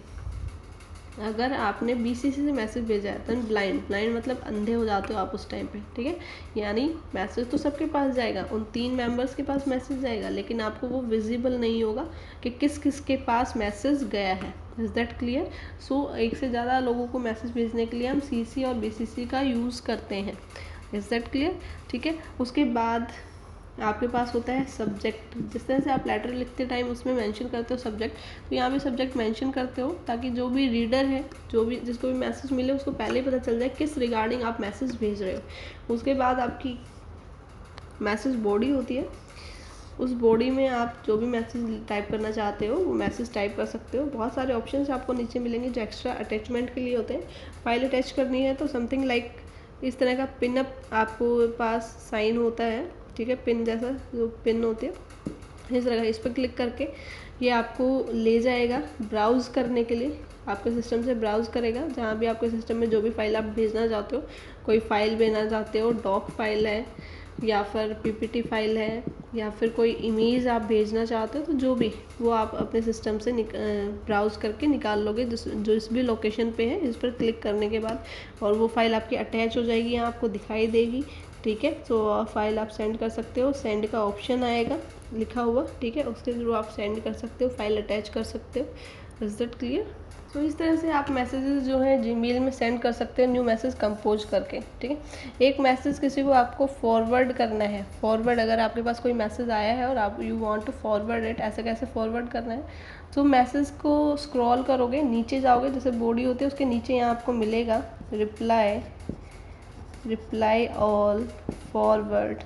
अगर आपने BCC से मैसेज भेजा है तो ब्लाइंड मतलब अंधे हो जाते हो आप उस टाइम पे, ठीक है। यानी मैसेज तो सबके पास जाएगा, उन 3 मेंबर्स के पास मैसेज जाएगा, लेकिन आपको वो विजिबल नहीं होगा कि किस किस के पास मैसेज गया है। Is that clear. सो एक से ज़्यादा लोगों को मैसेज भेजने के लिए हम CC और BCC का यूज़ करते हैं। इज़ दैट क्लियर, ठीक है। उसके बाद आपके पास होता है सब्जेक्ट। जिस तरह से आप लेटर लिखते टाइम उसमें मेंशन करते हो सब्जेक्ट, तो यहाँ भी सब्जेक्ट मेंशन करते हो ताकि जो भी रीडर है, जो भी जिसको भी मैसेज मिले उसको पहले ही पता चल जाए किस रिगार्डिंग आप मैसेज भेज रहे हो। उसके बाद आपकी मैसेज बॉडी होती है। उस बॉडी में आप जो भी मैसेज टाइप करना चाहते हो वो मैसेज टाइप कर सकते हो। बहुत सारे ऑप्शंस आपको नीचे मिलेंगे जो एक्स्ट्रा अटैचमेंट के लिए होते हैं। फाइल अटैच करनी है तो समथिंग लाइक इस तरह का पिनअप आपको पास साइन होता है, ठीक है, पिन जैसा जो पिन होती है इस तरह का। इस पर क्लिक करके ये आपको ले जाएगा ब्राउज़ करने के लिए, आपके सिस्टम से ब्राउज़ करेगा। जहाँ भी आपके सिस्टम में जो भी फाइल आप भेजना चाहते हो, कोई फाइल भेजना चाहते हो, डॉक फाइल है या फिर PPT फाइल है या फिर कोई इमेज आप भेजना चाहते हो, तो जो भी वो आप अपने सिस्टम से ब्राउज़ करके निकाल लोगे जो इस भी लोकेशन पे है। इस पर क्लिक करने के बाद और वो फाइल आपकी अटैच हो जाएगी, यहाँ आपको दिखाई देगी, ठीक है। तो फाइल आप सेंड कर सकते हो, सेंड का ऑप्शन आएगा लिखा हुआ, ठीक है, उसके थ्रू आप सेंड कर सकते हो, फाइल अटैच कर सकते हो। Is that clear. तो इस तरह से आप मैसेजेस जो है जीमेल में सेंड कर सकते हैं न्यू मैसेज कंपोज करके, ठीक है। एक मैसेज किसी को आपको फॉरवर्ड करना है, फॉरवर्ड अगर आपके पास कोई मैसेज आया है और आप you want to forward it, ऐसे कैसे फॉरवर्ड करना है, तो मैसेज को स्क्रॉल करोगे, नीचे जाओगे, जैसे बॉडी होती है उसके नीचे यहाँ आपको मिलेगा रिप्लाई ऑल, फॉरवर्ड,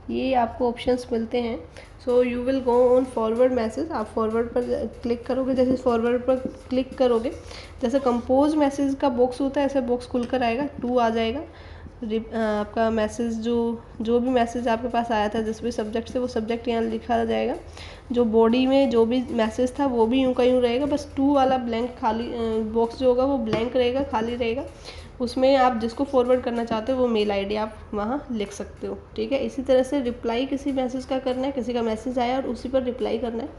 ये आपको ऑप्शंस मिलते हैं। So you will go on forward message. आप फॉरवर्ड पर क्लिक करोगे, जैसे फॉरवर्ड पर क्लिक करोगे जैसे कंपोज मैसेज का बॉक्स होता है ऐसा बॉक्स खुलकर आएगा, 2 आ जाएगा। आपका मैसेज जो भी मैसेज आपके पास आया था जिस भी सब्जेक्ट से, वो सब्जेक्ट यहाँ लिखा जाएगा। जो बॉडी में जो भी मैसेज था वो भी यूँ का यूँ रहेगा, बस 2 वाला ब्लैंक खाली बॉक्स जो होगा वो ब्लैंक रहेगा, खाली रहेगा। उसमें आप जिसको फॉरवर्ड करना चाहते हो वो मेल ID आप वहाँ लिख सकते हो, ठीक है। इसी तरह से रिप्लाई किसी मैसेज का करना है, किसी का मैसेज आया और उसी पर रिप्लाई करना है।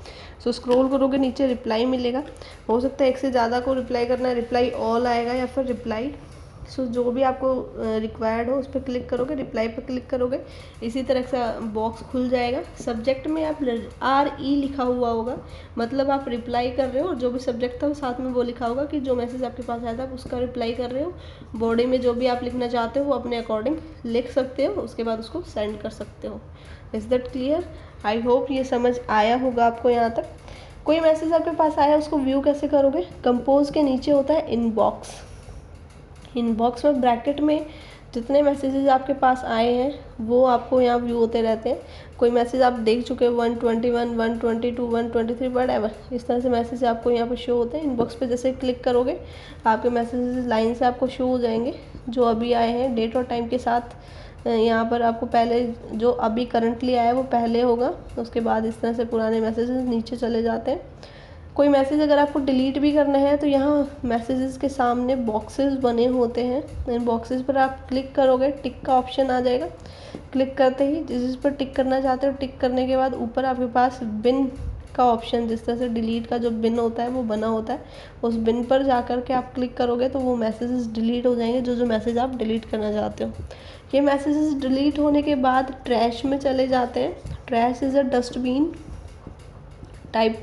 सो स्क्रॉल करोगे नीचे रिप्लाई मिलेगा, हो सकता है एक से ज़्यादा को रिप्लाई करना है, रिप्लाई ऑल आएगा या फिर रिप्लाई। सो जो भी आपको रिक्वायर्ड हो उस पर क्लिक करोगे, रिप्लाई पर क्लिक करोगे, इसी तरह से बॉक्स खुल जाएगा। सब्जेक्ट में आप RE लिखा हुआ होगा, मतलब आप रिप्लाई कर रहे हो, और जो भी सब्जेक्ट था वो साथ में वो लिखा होगा कि जो मैसेज आपके पास आया था आप उसका रिप्लाई कर रहे हो। बॉडी में जो भी आप लिखना चाहते हो वो अपने अकॉर्डिंग लिख सकते हो, उसके बाद उसको सेंड कर सकते हो। Is that clear. I hope ये समझ आया होगा आपको यहाँ तक। कोई मैसेज आपके पास आया उसको व्यू कैसे करोगे, कंपोज के नीचे होता है इनबॉक्स। इनबॉक्स में ब्रैकेट में जितने मैसेजेस आपके पास आए हैं वो आपको यहाँ व्यू होते रहते हैं। कोई मैसेज आप देख चुके हैं 121, 122, 123 वट इस तरह से मैसेज आपको यहाँ पे शो होते हैं। इनबॉक्स पे जैसे क्लिक करोगे आपके मैसेजेस लाइन से आपको शो हो जाएंगे जो अभी आए हैं डेट और टाइम के साथ। यहाँ पर आपको पहले जो अभी करंटली आया है वो पहले होगा, उसके बाद इस तरह से पुराने मैसेजेस नीचे चले जाते हैं। कोई मैसेज अगर आपको डिलीट भी करना है तो यहाँ मैसेजेस के सामने बॉक्सेस बने होते हैं। इन बॉक्सेस पर आप क्लिक करोगे, टिक का ऑप्शन आ जाएगा। क्लिक करते ही जिस पर टिक करना चाहते हो टिक करने के बाद ऊपर आपके पास बिन का ऑप्शन, जिस तरह से डिलीट का जो बिन होता है वो बना होता है, उस बिन पर जा कर के आप क्लिक करोगे तो वो मैसेजेस डिलीट हो जाएंगे जो जो मैसेज आप डिलीट करना चाहते हो। ये मैसेजेस डिलीट होने के बाद ट्रैश में चले जाते हैं। Trash is a dustbin type,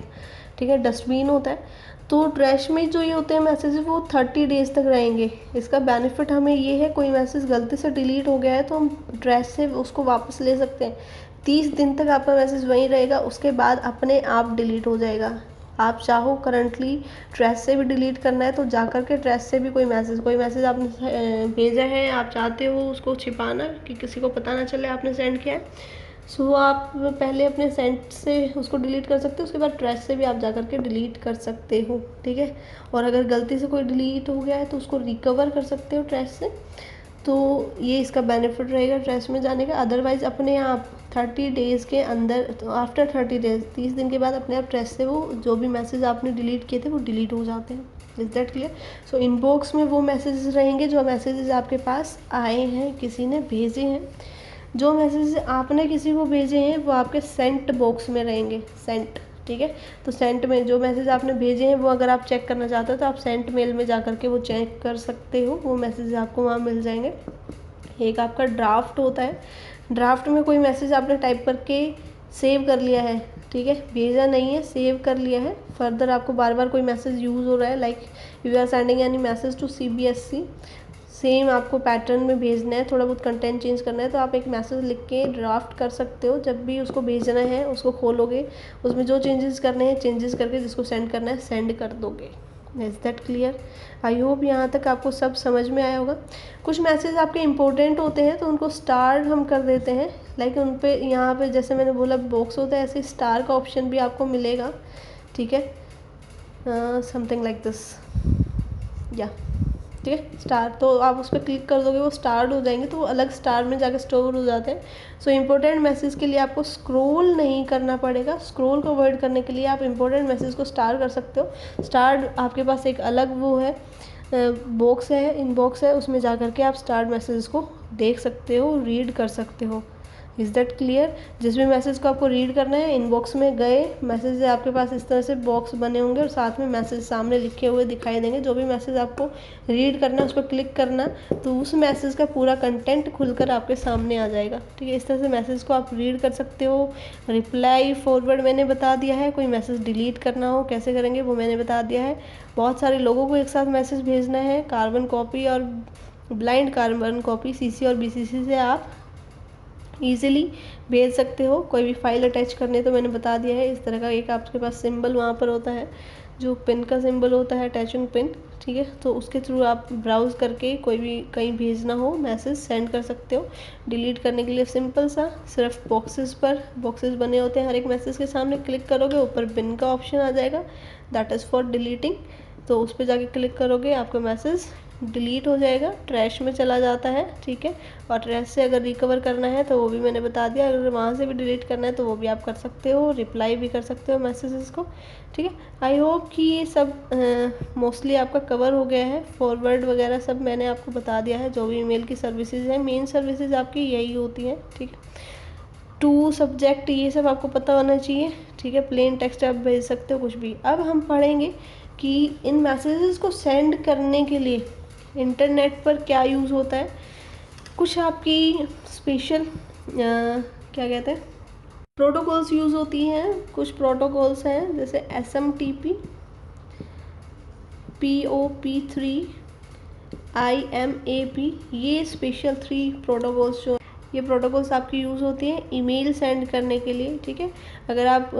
ठीक है, डस्टबिन होता है। तो ट्रैश में जो ये होते हैं मैसेज वो 30 डेज़ तक रहेंगे। इसका बेनिफिट हमें ये है, कोई मैसेज गलती से डिलीट हो गया है तो हम ट्रैश से उसको वापस ले सकते हैं। 30 दिन तक आपका मैसेज वहीं रहेगा, उसके बाद अपने आप डिलीट हो जाएगा। आप चाहो करंटली ट्रैश से भी डिलीट करना है तो जा कर के ट्रैश से भी कोई मैसेज आपने भेजा है, आप चाहते हो उसको छिपाना कि किसी को पता ना चले आपने सेंड किया है, सो आप पहले अपने सेंड से उसको डिलीट कर सकते हो, उसके बाद ट्रैश से भी आप जा कर के डिलीट कर सकते हो, ठीक है। और अगर गलती से कोई डिलीट हो गया है तो उसको रिकवर कर सकते हो ट्रैश से। तो ये इसका बेनिफिट रहेगा ट्रैश में जाने का। अदरवाइज़ अपने आप 30 डेज़ के अंदर, तो आफ्टर 30 डेज़ 30 दिन के बाद अपने आप ट्रैश से वो जो भी मैसेज आपने डिलीट किए थे वो डिलीट हो जाते हैं। Is that clear? So inbox में वो मैसेजेस रहेंगे जो मैसेजेस आपके पास आए हैं, किसी ने भेजे हैं। जो मैसेज आपने किसी को भेजे हैं वो आपके सेंट बॉक्स में रहेंगे, सेंट, ठीक है। तो सेंट में जो मैसेज आपने भेजे हैं वो अगर आप चेक करना चाहते हो तो आप सेंट मेल में जा कर के वो चेक कर सकते हो, वो मैसेज आपको वहाँ मिल जाएंगे। एक आपका ड्राफ्ट होता है। ड्राफ्ट में कोई मैसेज आपने टाइप करके सेव कर लिया है, ठीक है, भेजा नहीं है, सेव कर लिया है। फर्दर आपको बार बार कोई मैसेज यूज़ हो रहा है, like you are sending any message to CBSE, same आपको पैटर्न में भेजना है, थोड़ा बहुत कंटेंट चेंज करना है तो आप एक मैसेज लिख के ड्राफ्ट कर सकते हो। जब भी उसको भेजना है उसको खोलोगे, उसमें जो चेंजेस करने हैं चेंजेस करके जिसको सेंड करना है सेंड कर दोगे। Is that clear? I hope यहाँ तक आपको सब समझ में आया होगा। कुछ मैसेज आपके इंपॉर्टेंट होते हैं तो उनको स्टार हम कर देते हैं, लाइक उन पे यहाँ पे जैसे मैंने बोला बॉक्स होता है, ऐसे स्टार का ऑप्शन भी आपको मिलेगा, ठीक है, समथिंग लाइक दिस, या ठीक है, स्टार। तो आप उस पर क्लिक कर दोगे वो स्टार्ड हो जाएंगे तो वो अलग स्टार में जाकर स्टोर हो जाते हैं। सो इम्पोर्टेंट मैसेज के लिए आपको स्क्रॉल नहीं करना पड़ेगा। स्क्रॉल को अवॉइड करने के लिए आप इम्पोर्टेंट मैसेज को स्टार कर सकते हो। स्टार आपके पास एक अलग वो है, बॉक्स है, इनबॉक्स है, उसमें जा कर के आप स्टार्ड मैसेज को देख सकते हो, रीड कर सकते हो। Is that clear? जिस भी मैसेज को आपको रीड करना है, इनबॉक्स में गए मैसेज आपके पास इस तरह से बॉक्स बने होंगे और साथ में मैसेज सामने लिखे हुए दिखाई देंगे। जो भी मैसेज आपको रीड करना है उस पर क्लिक करना तो उस मैसेज का पूरा कंटेंट खुलकर आपके सामने आ जाएगा, ठीक है। इस तरह से मैसेज को आप रीड कर सकते हो। रिप्लाई फॉरवर्ड मैंने बता दिया है। कोई मैसेज डिलीट करना हो कैसे करेंगे वो मैंने बता दिया है। बहुत सारे लोगों को एक साथ मैसेज भेजना है, कार्बन कॉपी और ब्लाइंड कार्बन कॉपी CC और BCC से आप ईज़िली भेज सकते हो। कोई भी फाइल अटैच करने तो मैंने बता दिया है। इस तरह का एक आपके पास सिंबल वहाँ पर होता है जो पिन का सिंबल होता है, अटैचिंग पिन, ठीक है। तो उसके थ्रू आप ब्राउज़ करके कोई भी कहीं भेजना हो मैसेज सेंड कर सकते हो। डिलीट करने के लिए सिंपल सा सिर्फ बॉक्सेस बने होते हैं हर एक मैसेज के सामने, क्लिक करोगे ऊपर पिन का ऑप्शन आ जाएगा, दैट इज़ फॉर डिलीटिंग। तो उस पर जाके क्लिक करोगे आपका मैसेज डिलीट हो जाएगा, ट्रैश में चला जाता है, ठीक है। और ट्रैश से अगर रिकवर करना है तो वो भी मैंने बता दिया। अगर वहाँ से भी डिलीट करना है तो वो भी आप कर सकते हो, रिप्लाई भी कर सकते हो मैसेजेस को, ठीक है। आई होप कि ये सब मोस्टली आपका कवर हो गया है। फॉरवर्ड वगैरह सब मैंने आपको बता दिया है। जो भी ईमेल की सर्विसेज हैं, मेन सर्विसेज आपकी यही होती हैं, ठीक है। टू सब्जेक्ट ये सब आपको पता होना चाहिए, ठीक है। प्लेन टेक्स्ट आप भेज सकते हो, कुछ भी। अब हम पढ़ेंगे कि इन मैसेजेस को सेंड करने के लिए इंटरनेट पर क्या यूज़ होता है। कुछ आपकी स्पेशल क्या कहते हैं प्रोटोकॉल्स यूज़ होती हैं। कुछ प्रोटोकॉल्स हैं जैसे SMTP, POP3, IMAP, ये स्पेशल 3 प्रोटोकॉल्स जो ये प्रोटोकॉल्स आपकी यूज़ होती हैं ईमेल सेंड करने के लिए, ठीक है। अगर आप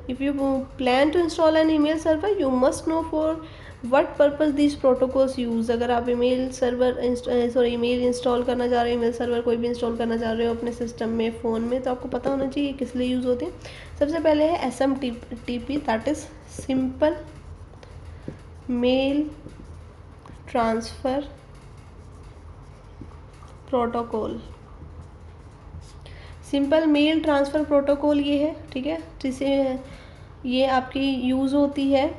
if you plan to install an email server you must know for what purpose this protocols use. अगर आप ईमेल सर्वर ईमेल इंस्टॉल करना चाह रहे हो, ईमेल सर्वर कोई भी इंस्टॉल करना चाह रहे हो अपने सिस्टम में, फ़ोन में, तो आपको पता होना चाहिए किस लिए यूज़ होते हैं। सबसे पहले है SMTP, that is simple mail transfer protocol. Simple mail transfer protocol ये है, ठीक है, जिसे ये आपकी यूज़ होती है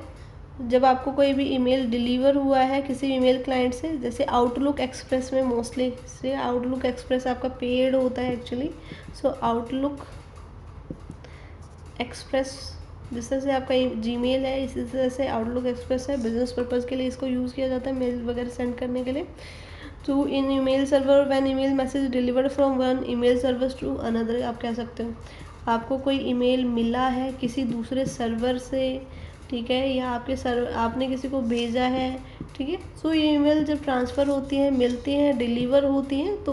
जब आपको कोई भी ईमेल डिलीवर हुआ है किसी ईमेल क्लाइंट से। जैसे आउटलुक एक्सप्रेस में मोस्टली से आउटलुक एक्सप्रेस आपका पेड होता है एक्चुअली। सो आउटलुक एक्सप्रेस जिस तरह से आपका जीमेल है इसी तरह से आउटलुक एक्सप्रेस है, बिजनेस पर्पज़ के लिए इसको यूज़ किया जाता है मेल वगैरह सेंड करने के लिए। To in email server when email message delivered from one email server to another. आप कह सकते हो आपको कोई ईमेल मिला है किसी दूसरे सर्वर से, ठीक है, या आपके सर्वर आपने किसी को भेजा है, ठीक है। सो ये ईमेल जब ट्रांसफ़र होती हैं, मिलती हैं, डिलीवर होती हैं, तो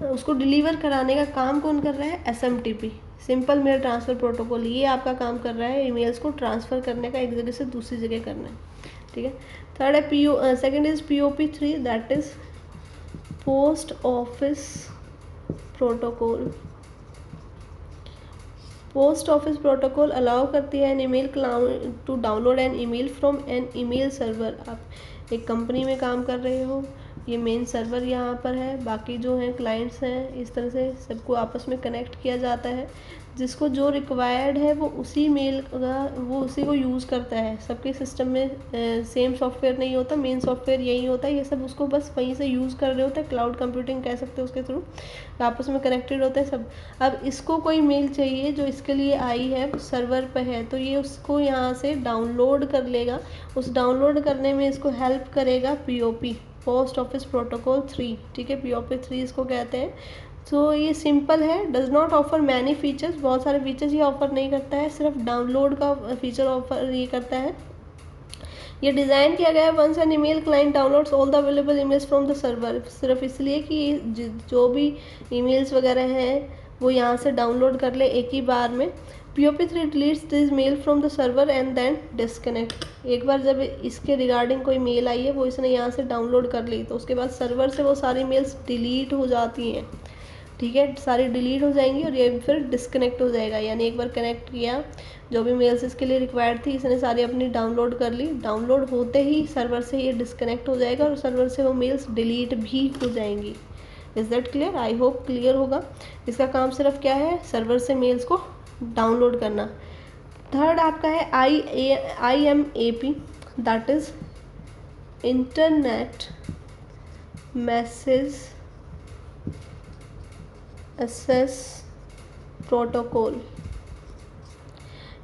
उसको डिलीवर कराने का काम कौन कर रहा है? SMTP, simple mail transfer protocol. ये आपका काम कर रहा है ईमेल्स को ट्रांसफ़र करने का, एक जगह से दूसरी जगह करना है, ठीक है। थर्ड है second is POP3, that is post office protocol. Post office protocol allow करती है an email client to download an email from an email server. आप एक कंपनी में काम कर रहे हो, ये मेन सर्वर यहाँ पर है, बाकी जो हैं क्लाइंट्स हैं, इस तरह से सबको आपस में कनेक्ट किया जाता है। जिसको जो रिक्वायर्ड है वो उसी मेल का वो उसी को यूज़ करता है। सबके सिस्टम में सेम सॉफ्टवेयर नहीं होता, मेन सॉफ्टवेयर यही होता है, ये सब उसको बस वहीं से यूज़ कर रहे होते हैं, क्लाउड कंप्यूटिंग कह सकते हैं उसके थ्रू, आपस में कनेक्टेड होते हैं सब। अब इसको कोई मेल चाहिए जो इसके लिए आई है सर्वर पे है, तो ये उसको यहाँ से डाउनलोड कर लेगा। उस डाउनलोड करने में इसको हेल्प करेगा POP, पोस्ट ऑफिस प्रोटोकॉल 3, ठीक है, POP3 इसको कहते हैं। तो ये सिंपल है, does not offer many features, बहुत सारे फीचर्स ये ऑफर नहीं करता है, सिर्फ डाउनलोड का फीचर ऑफर ये करता है। ये डिज़ाइन किया गया है once an email client downloads all the available emails from the server, सिर्फ इसलिए कि जो भी ईमेल्स वगैरह हैं वो यहाँ से डाउनलोड कर ले एक ही बार में। POP3 deletes this mail from the server and then disconnect. एक बार जब इसके रिगार्डिंग कोई मेल आई है वो इसने यहाँ से डाउनलोड कर ली, तो उसके बाद सर्वर से वो सारी मेल्स डिलीट हो जाती हैं, ठीक है, सारी डिलीट हो जाएंगी और ये फिर डिस्कनेक्ट हो जाएगा। यानी एक बार कनेक्ट किया, जो भी मेल्स इसके लिए रिक्वायर्ड थी इसने सारी अपनी डाउनलोड कर ली, डाउनलोड होते ही सर्वर से ये डिस्कनेक्ट हो जाएगा और सर्वर से वो मेल्स डिलीट भी हो जाएंगी। Is that clear? I hope clear होगा। इसका काम सिर्फ क्या है? सर्वर से मेल्स को डाउनलोड करना। थर्ड आपका है IMAP, that is internet message access protocol.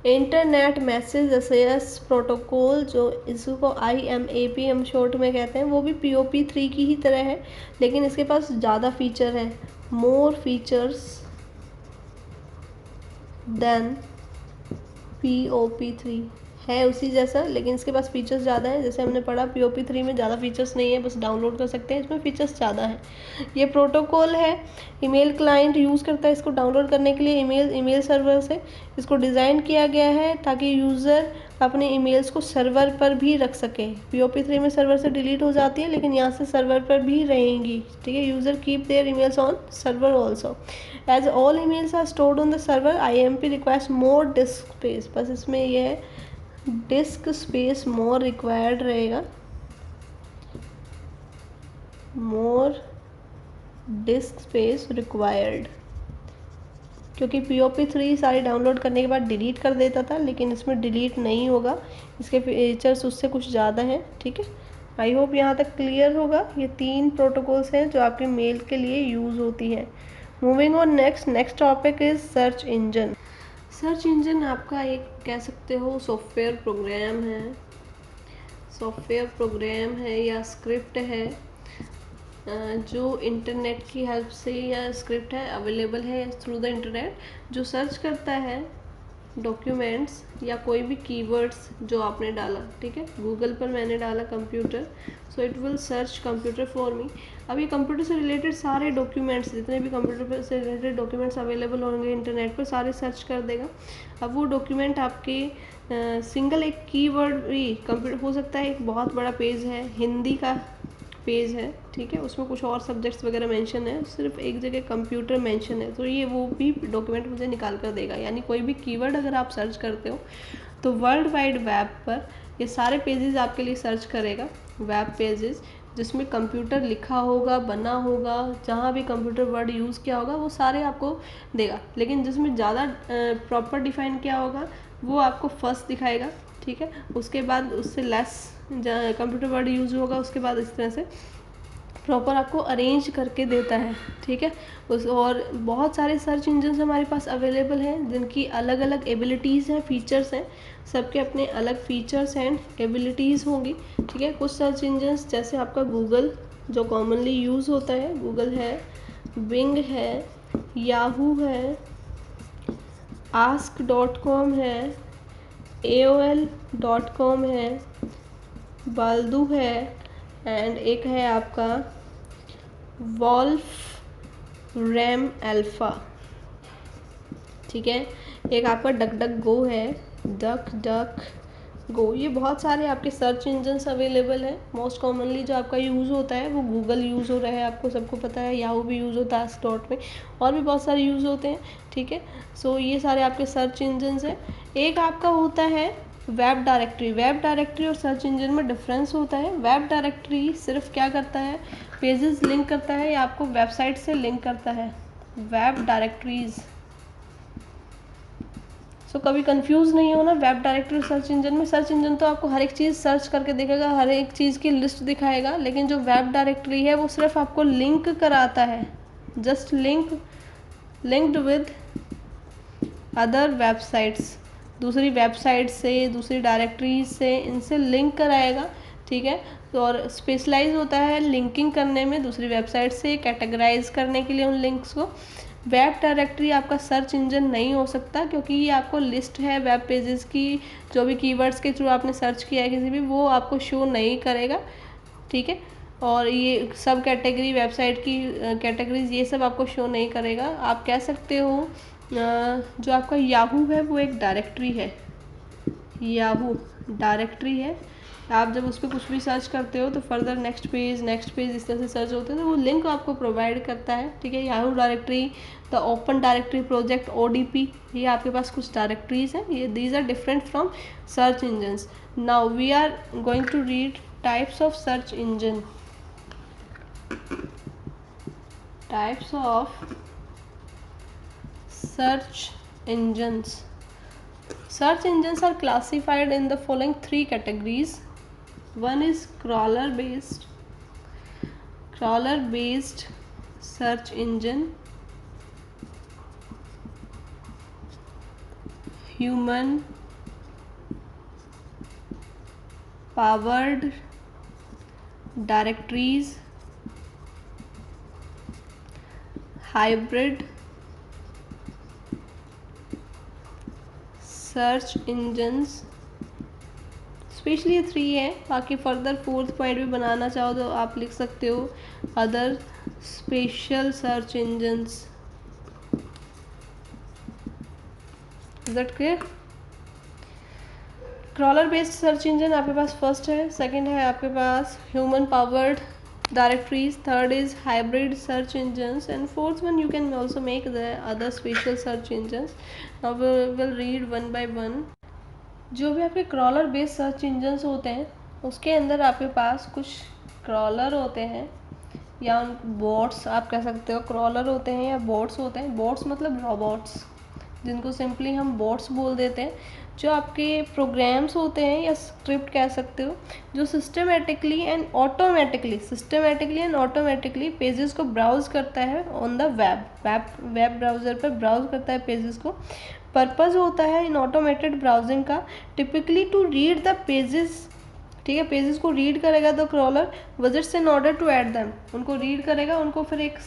Internet message access protocol जो इसको IMAP हम शॉर्ट में कहते हैं, वो भी POP3 की ही तरह है, लेकिन इसके पास ज़्यादा फीचर है, मोर फीचर्स देन POP3 है उसी जैसा, लेकिन इसके पास फीचर्स ज़्यादा हैं। जैसे हमने पढ़ा POP3 में ज़्यादा फीचर्स नहीं है, बस डाउनलोड कर सकते हैं, इसमें फीचर्स ज़्यादा हैं। ये प्रोटोकॉल है, ईमेल क्लाइंट यूज़ करता है इसको डाउनलोड करने के लिए ईमेल सर्वर से। इसको डिज़ाइन किया गया है ताकि यूज़र अपने ईमेल्स को सर्वर पर भी रख सके। POP3 में सर्वर से डिलीट हो जाती है, लेकिन यहाँ से सर्वर पर भी रहेंगी, ठीक है। User keep their emails on server also as all emails are stored on the server. IMAP requires more disk space, बस इसमें यह है डिस्क स्पेस मोर रिक्वायर्ड रहेगा, मोर डिस्क स्पेस रिक्वायर्ड, क्योंकि POP3 सारी डाउनलोड करने के बाद डिलीट कर देता था, लेकिन इसमें डिलीट नहीं होगा, इसके फीचर्स उससे कुछ ज़्यादा हैं, ठीक है। आई होप यहाँ तक क्लियर होगा। ये 3 प्रोटोकॉल्स हैं जो आपके मेल के लिए यूज़ होती हैं। Moving on next topic is search engine. Search engine आपका एक कह सकते हो सॉफ्टवेयर प्रोग्राम है या स्क्रिप्ट है जो इंटरनेट की हेल्प से, या स्क्रिप्ट है अवेलेबल है थ्रू द इंटरनेट, जो सर्च करता है डॉक्यूमेंट्स या कोई भी कीवर्ड्स जो आपने डाला, ठीक है, गूगल पर मैंने डाला computer, so it will search computer for me. अब ये कंप्यूटर से रिलेटेड सारे डॉक्यूमेंट्स, जितने भी कंप्यूटर से रिलेटेड डॉक्यूमेंट्स अवेलेबल होंगे इंटरनेट पर, सारे सर्च कर देगा। अब वो डॉक्यूमेंट आपके सिंगल एक कीवर्ड भी कंप्यूटर हो सकता है, एक बहुत बड़ा पेज है, हिंदी का पेज है, ठीक है, उसमें कुछ और सब्जेक्ट्स वगैरह मेंशन है, सिर्फ एक जगह कंप्यूटर मेंशन है, तो ये वो भी डॉक्यूमेंट मुझे निकाल कर देगा। यानी कोई भी कीवर्ड अगर आप सर्च करते हो तो वर्ल्ड वाइड वेब पर ये सारे पेजेस आपके लिए सर्च करेगा, वेब पेजेस जिसमें कंप्यूटर लिखा होगा, बना होगा, जहाँ भी कंप्यूटर वर्ड यूज़ किया होगा वो सारे आपको देगा। लेकिन जिसमें ज़्यादा प्रॉपर डिफाइन किया होगा वो आपको फर्स्ट दिखाएगा, ठीक है, उसके बाद उससे लेस कंप्यूटर वर्ड यूज़ होगा, उसके बाद इस तरह से प्रॉपर आपको अरेंज करके देता है, ठीक है। उस और बहुत सारे सर्च इंजन्स हमारे पास अवेलेबल हैं जिनकी अलग अलग एबिलिटीज़ हैं, फीचर्स हैं, सबके अपने अलग फीचर्स एंड एबिलिटीज़ होंगी, ठीक है। कुछ सर्च इंजन्स जैसे आपका गूगल जो कॉमनली यूज़ होता है, गूगल है, बिंग है, याहू है, ask.com है, AOL.com है, बाल्दू है, एंड एक है आपका वॉल्फ रैम अल्फ़ा, ठीक है। एक आपका डक डक गो है, डक डक गो। ये बहुत सारे आपके सर्च इंजन्स अवेलेबल हैं। मोस्ट कॉमनली जो आपका यूज़ होता है वो गूगल यूज़ हो रहा है, आपको सबको पता है, याहू भी यूज़ होता है आस्क डॉट में, और भी बहुत सारे यूज़ होते हैं, ठीक है। सो ये सारे आपके सर्च इंजन्स हैं। एक आपका होता है वेब डायरेक्टरी। वेब डायरेक्टरी और सर्च इंजन में डिफरेंस होता है। वेब डायरेक्टरी सिर्फ क्या करता है, पेजेस लिंक करता है या आपको वेबसाइट से लिंक करता है। वेब डायरेक्टरीज, सो कभी कंफ्यूज नहीं होना वेब डायरेक्टरी सर्च इंजन में। सर्च इंजन तो आपको हर एक चीज़ सर्च करके दिखाएगा, हर एक चीज़ की लिस्ट दिखाएगा, लेकिन जो वेब डायरेक्टरी है वो सिर्फ आपको लिंक कराता है, just linked with other websites, दूसरी वेबसाइट से, दूसरी डायरेक्टरीज से, इनसे लिंक कराएगा, ठीक है। तो और स्पेशलाइज होता है लिंकिंग करने में दूसरी वेबसाइट से, कैटेगराइज करने के लिए उन लिंक्स को। वेब डायरेक्टरी आपका सर्च इंजन नहीं हो सकता, क्योंकि ये आपको लिस्ट है वेब पेजेस की, जो भी कीवर्ड्स के थ्रू आपने सर्च किया है किसी भी, वो आपको शो नहीं करेगा, ठीक है। और ये सब कैटेगरी, वेबसाइट की कैटेगरीज, ये सब आपको शो नहीं करेगा। आप कह सकते हो जो आपका याहू है वो एक डायरेक्टरी है, याहू डायरेक्टरी है। आप जब उस पर कुछ भी सर्च करते हो तो फर्दर नेक्स्ट पेज इस तरह से सर्च होते हैं, तो वो लिंक आपको प्रोवाइड करता है, ठीक है। Yahoo directory, the open directory project, ODP, ये आपके पास कुछ डायरेक्टरीज हैं। ये these are different from search engines. Now we are going to read types of search engine. Types of search engines. Search engines are classified in the following three categories. One is crawler based search engine, human powered directories, hybrid search engines. Specially ये 3 है, बाकी further 4th point भी बनाना चाहो तो आप लिख सकते हो, other special search engines. Is that clear? Crawler based search engine आपके पास फर्स्ट है, सेकंड है आपके पास human powered directories, third is hybrid search engines, and fourth one you can also make the other special search engines. Now we will read one by one. जो भी आपके crawler based search engines होते हैं उसके अंदर आपके पास कुछ क्रॉलर होते हैं या बॉट्स आप कह सकते हो, क्रॉलर होते हैं या बॉट्स होते हैं। बॉट्स मतलब रोबोट्स, जिनको सिंपली हम बॉट्स बोल देते हैं, जो आपके प्रोग्राम्स होते हैं या स्क्रिप्ट कह सकते हो, जो सिस्टमेटिकली एंड ऑटोमेटिकली पेजेस को ब्राउज करता है ऑन द वेब ब्राउज़र पर ब्राउज करता है पेजेस को। पर्पज़ होता है इन ऑटोमेटेड ब्राउजिंग का typically to read the pages ठीक है। पेजेस को रीड करेगा the crawler visits in order to add them, उनको रीड करेगा, उनको फिर एक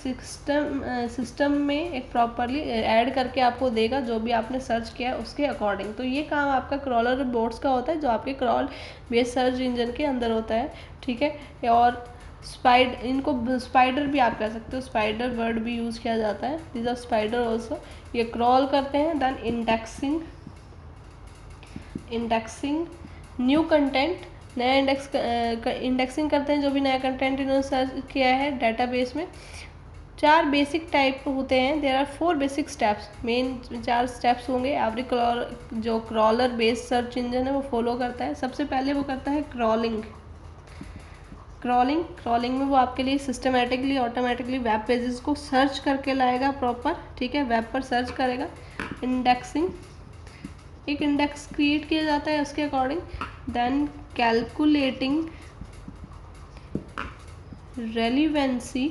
सिस्टम में एक प्रॉपरली ऐड करके आपको देगा जो भी आपने सर्च किया है उसके अकॉर्डिंग। तो ये काम आपका क्रॉलर बोट्स का होता है जो आपके क्रॉल बेस्ड सर्च इंजन के अंदर होता है। ठीक है। और इनको स्पाइडर भी आप कह सकते हो, स्पाइडर वर्ड भी यूज़ किया जाता है, दिस आर स्पाइडर ऑल्सो। ये क्रॉल करते हैं, देन इंडेक्सिंग न्यू कंटेंट, नया इंडेक्सिंग करते हैं जो भी नया कंटेंट इन्होंने सर्च किया है डेटाबेस में। 4 बेसिक टाइप होते हैं, there are 4 basic steps, main 4 steps होंगे एवरी जो क्रॉलर बेस्ड सर्च इंजन है वो फॉलो करता है। सबसे पहले वो करता है क्रॉलिंग में वो आपके लिए सिस्टमेटिकली ऑटोमेटिकली वेब पेजेस को सर्च करके लाएगा प्रॉपर। ठीक है, वेब पर सर्च करेगा। इंडेक्सिंग, एक इंडेक्स क्रिएट किया जाता है उसके according. Then calculating relevancy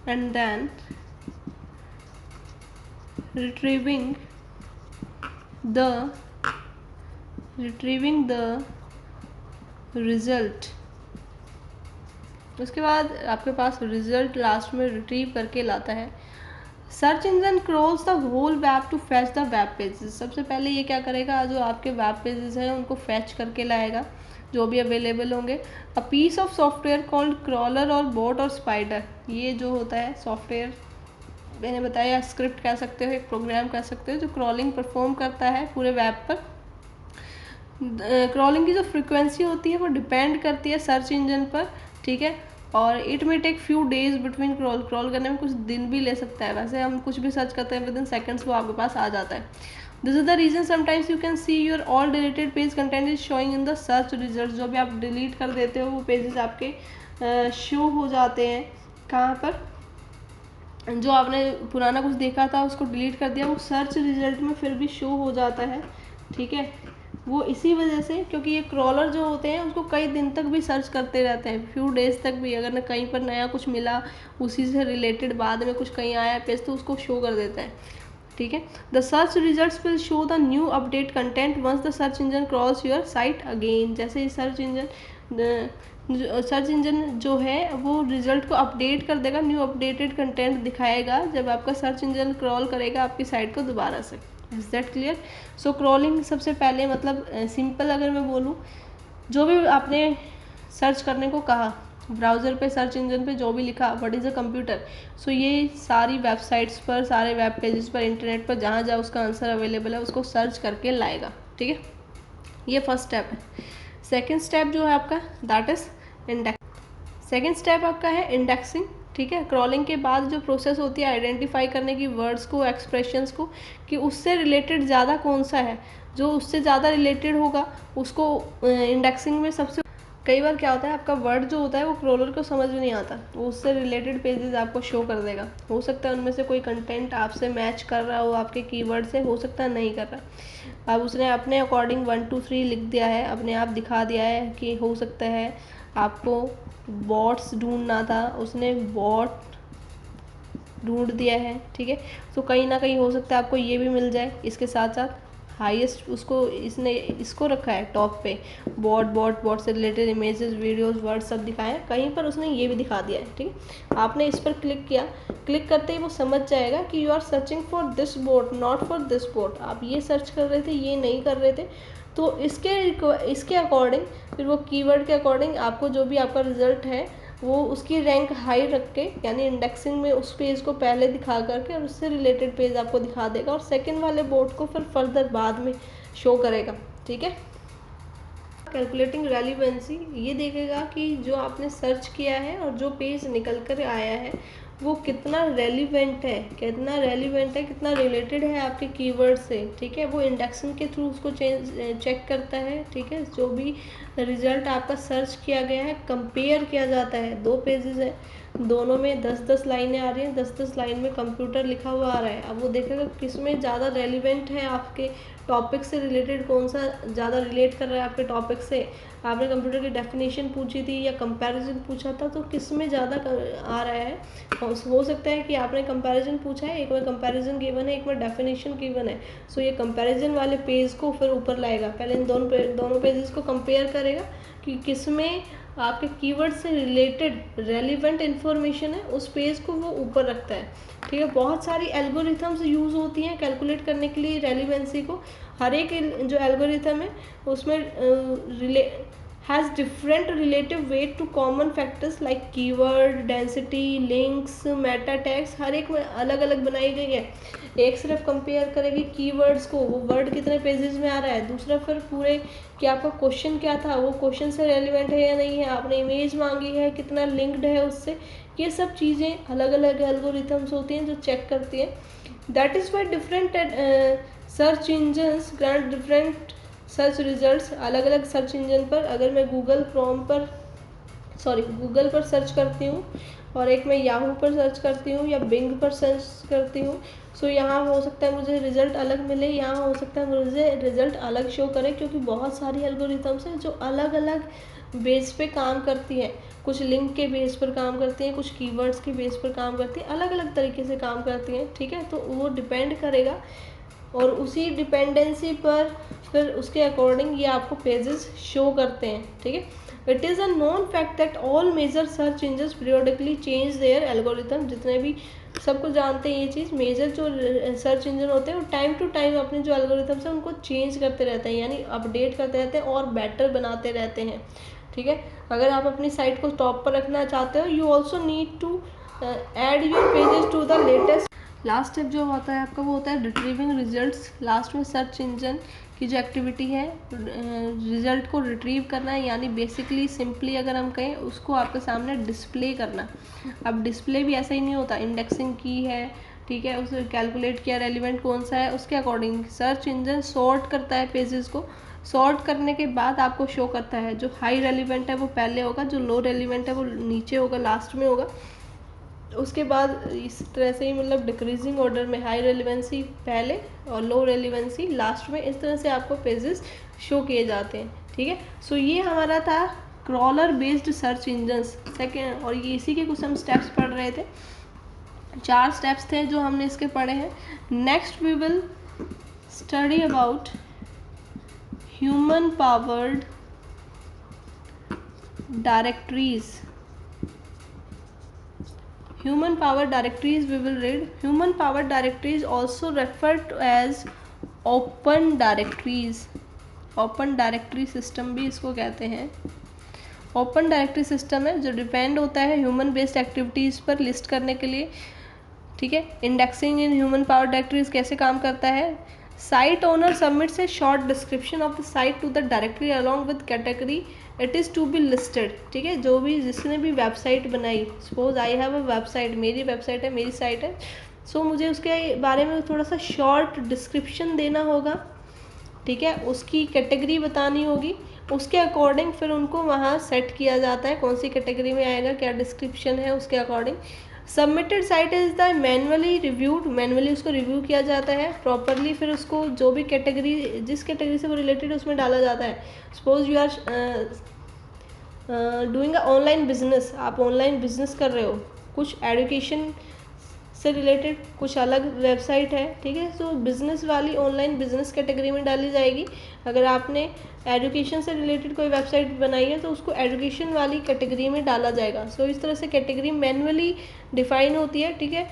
and then retrieving the result. उसके बाद आपके पास रिजल्ट लास्ट में रिट्रीव करके लाता है। Search engine crawls the whole web to fetch the web pages. सबसे पहले ये क्या करेगा, जो आपके वेब पेजेस हैं उनको फैच करके लाएगा जो भी अवेलेबल होंगे। A piece of software called crawler और बोट और स्पाइडर, ये जो होता है सॉफ्टवेयर मैंने बताया, स्क्रिप्ट कह सकते हो, एक प्रोग्राम कह सकते हो जो क्रॉलिंग परफॉर्म करता है पूरे वेब पर। क्रॉलिंग की जो फ्रिक्वेंसी होती है वो डिपेंड करती है सर्च इंजन पर। ठीक है, और इट में take few days between crawl करने में कुछ दिन भी ले सकता है। वैसे हम कुछ भी सर्च करते हैं विद इन सेकेंड्स वो आपके पास आ जाता है। This is the reason sometimes you can see your all deleted page content is showing in the search result. जो भी आप डिलीट कर देते हो वो पेजेस आपके शो हो जाते हैं कहाँ पर, जो आपने पुराना कुछ देखा था उसको डिलीट कर दिया वो सर्च रिजल्ट में फिर भी शो हो जाता है। ठीक है, वो इसी वजह से क्योंकि ये क्रॉलर जो होते हैं उसको कई दिन तक भी सर्च करते रहते हैं, फ्यू डेज तक भी। अगर न कहीं पर नया कुछ मिला उसी से रिलेटेड बाद में कुछ कहीं आया पेज तो उसको शो कर देता है। ठीक है, the search results will show the new update content once the search engine cross your site again. जैसे ही सर्च इंजन जो है वो रिजल्ट को अपडेट कर देगा, न्यू अपडेटेड कंटेंट दिखाएगा जब आपका सर्च इंजन क्रॉल करेगा आपकी साइट को दोबारा से। Is that clear? So crawling सबसे पहले मतलब सिंपल अगर मैं बोलूँ, जो भी आपने सर्च करने को कहा ब्राउज़र पे, सर्च इंजन पे जो भी लिखा व्हाट इज़ अ कंप्यूटर, सो ये सारी वेबसाइट्स पर, सारे वेब पेजेस पर, इंटरनेट पर जहाँ जहाँ उसका आंसर अवेलेबल है उसको सर्च करके लाएगा। ठीक है, ये फर्स्ट स्टेप है। सेकेंड स्टेप जो है आपका that is index. Second step आपका है इंडेक्सिंग। ठीक है, क्रॉलिंग के बाद जो प्रोसेस होती है आइडेंटिफाई करने की वर्ड्स को, एक्सप्रेशंस को, कि उससे रिलेटेड ज़्यादा कौन सा है, जो उससे ज़्यादा रिलेटेड होगा उसको इंडेक्सिंग में सबसे। कई बार क्या होता है आपका वर्ड जो होता है वो क्रॉलर को समझ में नहीं आता, वो उससे रिलेटेड पेजेस आपको शो कर देगा। हो सकता है उनमें से कोई कंटेंट आपसे मैच कर रहा हो, आपके कीवर्ड से, हो सकता है नहीं कर रहा। अब उसने अपने अकॉर्डिंग 1 2 3 लिख दिया है, अपने आप दिखा दिया है कि हो सकता है आपको बॉट्स ढूंढना था, उसने बॉट ढूंढ दिया है। ठीक है, तो कहीं ना कहीं हो सकता है आपको ये भी मिल जाए। इसके साथ साथ हाईएस्ट उसको इसने इसको रखा है टॉप पे, बॉट से रिलेटेड इमेजेस, वीडियोस, वर्ड सब दिखाए हैं, कहीं पर उसने ये भी दिखा दिया है। ठीक है, आपने इस पर क्लिक किया, क्लिक करते ही वो समझ जाएगा कि you are searching for this bot not for this bot. आप ये सर्च कर रहे थे, ये नहीं कर रहे थे। तो इसके अकॉर्डिंग फिर वो कीवर्ड के अकॉर्डिंग आपको जो भी आपका रिजल्ट है वो उसकी रैंक हाई रख के, यानी इंडेक्सिंग में उस पेज को पहले दिखा करके और उससे रिलेटेड पेज आपको दिखा देगा, और सेकंड वाले बोर्ड को फिर फर्दर बाद में शो करेगा। ठीक है, कैलकुलेटिंग रेलिवेंसी, ये देखेगा कि जो आपने सर्च किया है और जो पेज निकल कर आया है वो कितना रेलिवेंट है, कितना रिलेटेड है आपके कीवर्ड से। ठीक है, वो इंडेक्सिंग के थ्रू उसको चेक करता है। ठीक है, जो भी रिजल्ट आपका सर्च किया गया है कंपेयर किया जाता है। 2 पेजेस है, दोनों में 10-10 लाइनें आ रही हैं, 10-10 लाइन में कंप्यूटर लिखा हुआ आ रहा है। अब वो देखेगा किसमें ज़्यादा रेलिवेंट है आपके टॉपिक से रिलेटेड कौन सा ज़्यादा रिलेट कर रहा है आपके टॉपिक से। आपने कंप्यूटर की डेफिनेशन पूछी थी या कंपैरिजन पूछा था, तो किस में ज़्यादा आ रहा है। हो सकता है कि आपने कंपैरिजन पूछा है, एक में कंपैरिजन गिवन है, एक में डेफिनेशन गिवन है, सो ये कंपैरिजन वाले पेज को फिर ऊपर लाएगा। पहले इन दोनों पेजेस को कंपेयर करेगा कि किस में आपके कीवर्ड से रिलेटेड रेलिवेंट इन्फॉर्मेशन है, उस पेज को वो ऊपर रखता है। ठीक है, बहुत सारी एल्गोरिथम्स यूज़ होती हैं कैलकुलेट करने के लिए रेलिवेंसी को। हर एक जो एल्गोरिथम है उसमें has different relative weight to common factors like keyword, density, links, meta tags, हर एक में अलग अलग बनाई गई है। एक सिर्फ कंपेयर करेगी कीवर्ड्स को, वो वर्ड कितने पेजेस में आ रहा है, दूसरा फिर पूरे कि आपका क्वेश्चन क्या था, वो क्वेश्चन से रेलिवेंट है या नहीं है, आपने इमेज मांगी है कितना लिंक्ड है उससे। ये सब चीज़ें अलग अलग एल्गोरिथम्स होती हैं जो चेक करती हैं। That is why different search engines grant different search results. अलग अलग सर्च इंजन पर, अगर मैं गूगल पर सर्च करती हूँ और एक मैं याहू पर सर्च करती हूँ या बिंग पर सर्च करती हूँ, सो यहाँ हो सकता है मुझे रिज़ल्ट अलग मिले, यहाँ हो सकता है मुझे रिज़ल्ट अलग शो करे, क्योंकि बहुत सारी एल्गोरिथम्स हैं जो अलग अलग बेस पे काम करती है। कुछ लिंक के बेस पर काम करती हैं, कुछ कीवर्ड्स के बेस पर काम करती हैं, अलग अलग तरीके से काम करती हैं। ठीक है, तो वो डिपेंड करेगा और उसी डिपेंडेंसी पर फिर उसके अकॉर्डिंग ये आपको पेजेस शो करते हैं। ठीक है, it is a known fact that all major search engines periodically change their algorithm. जितने भी सबको जानते हैं ये चीज़, मेजर जो सर्च इंजन होते हैं वो टाइम टू टाइम अपने जो एल्गोरिथम्स हैं उनको चेंज करते रहते हैं, यानी अपडेट करते रहते हैं और बेटर बनाते रहते हैं। ठीक है, अगर आप अपनी साइट को टॉप पर रखना चाहते हो, you also need to add your pages to the latest. Last step जो होता है आपका वो होता है रिट्रीविंग रिजल्ट्स। लास्ट में सर्च इंजन की जो एक्टिविटी है रिजल्ट को रिट्रीव करना है, यानी बेसिकली सिंपली अगर हम कहें उसको आपके सामने डिस्प्ले करना। अब डिस्प्ले भी ऐसा ही नहीं होता, इंडेक्सिंग की है, ठीक है, उसे कैलकुलेट किया रेलिवेंट कौन सा है, उसके अकॉर्डिंग सर्च इंजन सॉर्ट करता है पेजेस को। सॉर्ट करने के बाद आपको शो करता है जो हाई रेलिवेंट है वो पहले होगा, जो लो रेलिवेंट है वो नीचे होगा, लास्ट में होगा। उसके बाद इस तरह से ही मतलब डिक्रीजिंग ऑर्डर में हाई रेलिवेंसी पहले और लो रेलिवेंसी लास्ट में, इस तरह से आपको पेजेस शो किए जाते हैं। ठीक है, सो ये हमारा था crawler based search engines second, और ये इसी के कुछ हम स्टेप्स पढ़ रहे थे। 4 स्टेप्स थे जो हमने इसके पढ़े हैं। Next we will study about human powered directories. Human power directories we will read. Human power directories also referred to as open directories. Open directory system भी इसको कहते हैं। ओपन डायरेक्टरी सिस्टम है जो डिपेंड होता है ह्यूमन बेस्ड एक्टिविटीज़ पर list करने के लिए। ठीक है, indexing in human power directories कैसे काम करता है। Site owner submits a short description of the site to the directory along with category it is to be listed. ठीक है, जो भी जिसने भी वेबसाइट बनाई, suppose I have a website, मेरी वेबसाइट है, मेरी साइट है, सो मुझे उसके बारे में थोड़ा सा शॉर्ट डिस्क्रिप्शन देना होगा। ठीक है, उसकी कैटेगरी बतानी होगी, उसके अकॉर्डिंग फिर उनको वहाँ सेट किया जाता है कौन सी कैटेगरी में आएगा, क्या डिस्क्रिप्शन है, उसके according. Submitted site is the manually reviewed, manually उसको रिव्यू किया जाता है प्रॉपरली, फिर उसको जो भी कैटेगरी, जिस कैटेगरी से वो रिलेटेड उसमें डाला जाता है। Suppose you are doing a online business, आप ऑनलाइन बिजनेस कर रहे हो, कुछ एजुकेशन से रिलेटेड कुछ अलग वेबसाइट है। ठीक है, सो बिज़नेस वाली ऑनलाइन बिजनेस कैटेगरी में डाली जाएगी। अगर आपने एजुकेशन से रिलेटेड कोई वेबसाइट बनाई है तो उसको एजुकेशन वाली कैटेगरी में डाला जाएगा। सो इस तरह से कैटेगरी मैनुअली डिफाइन होती है। ठीक है,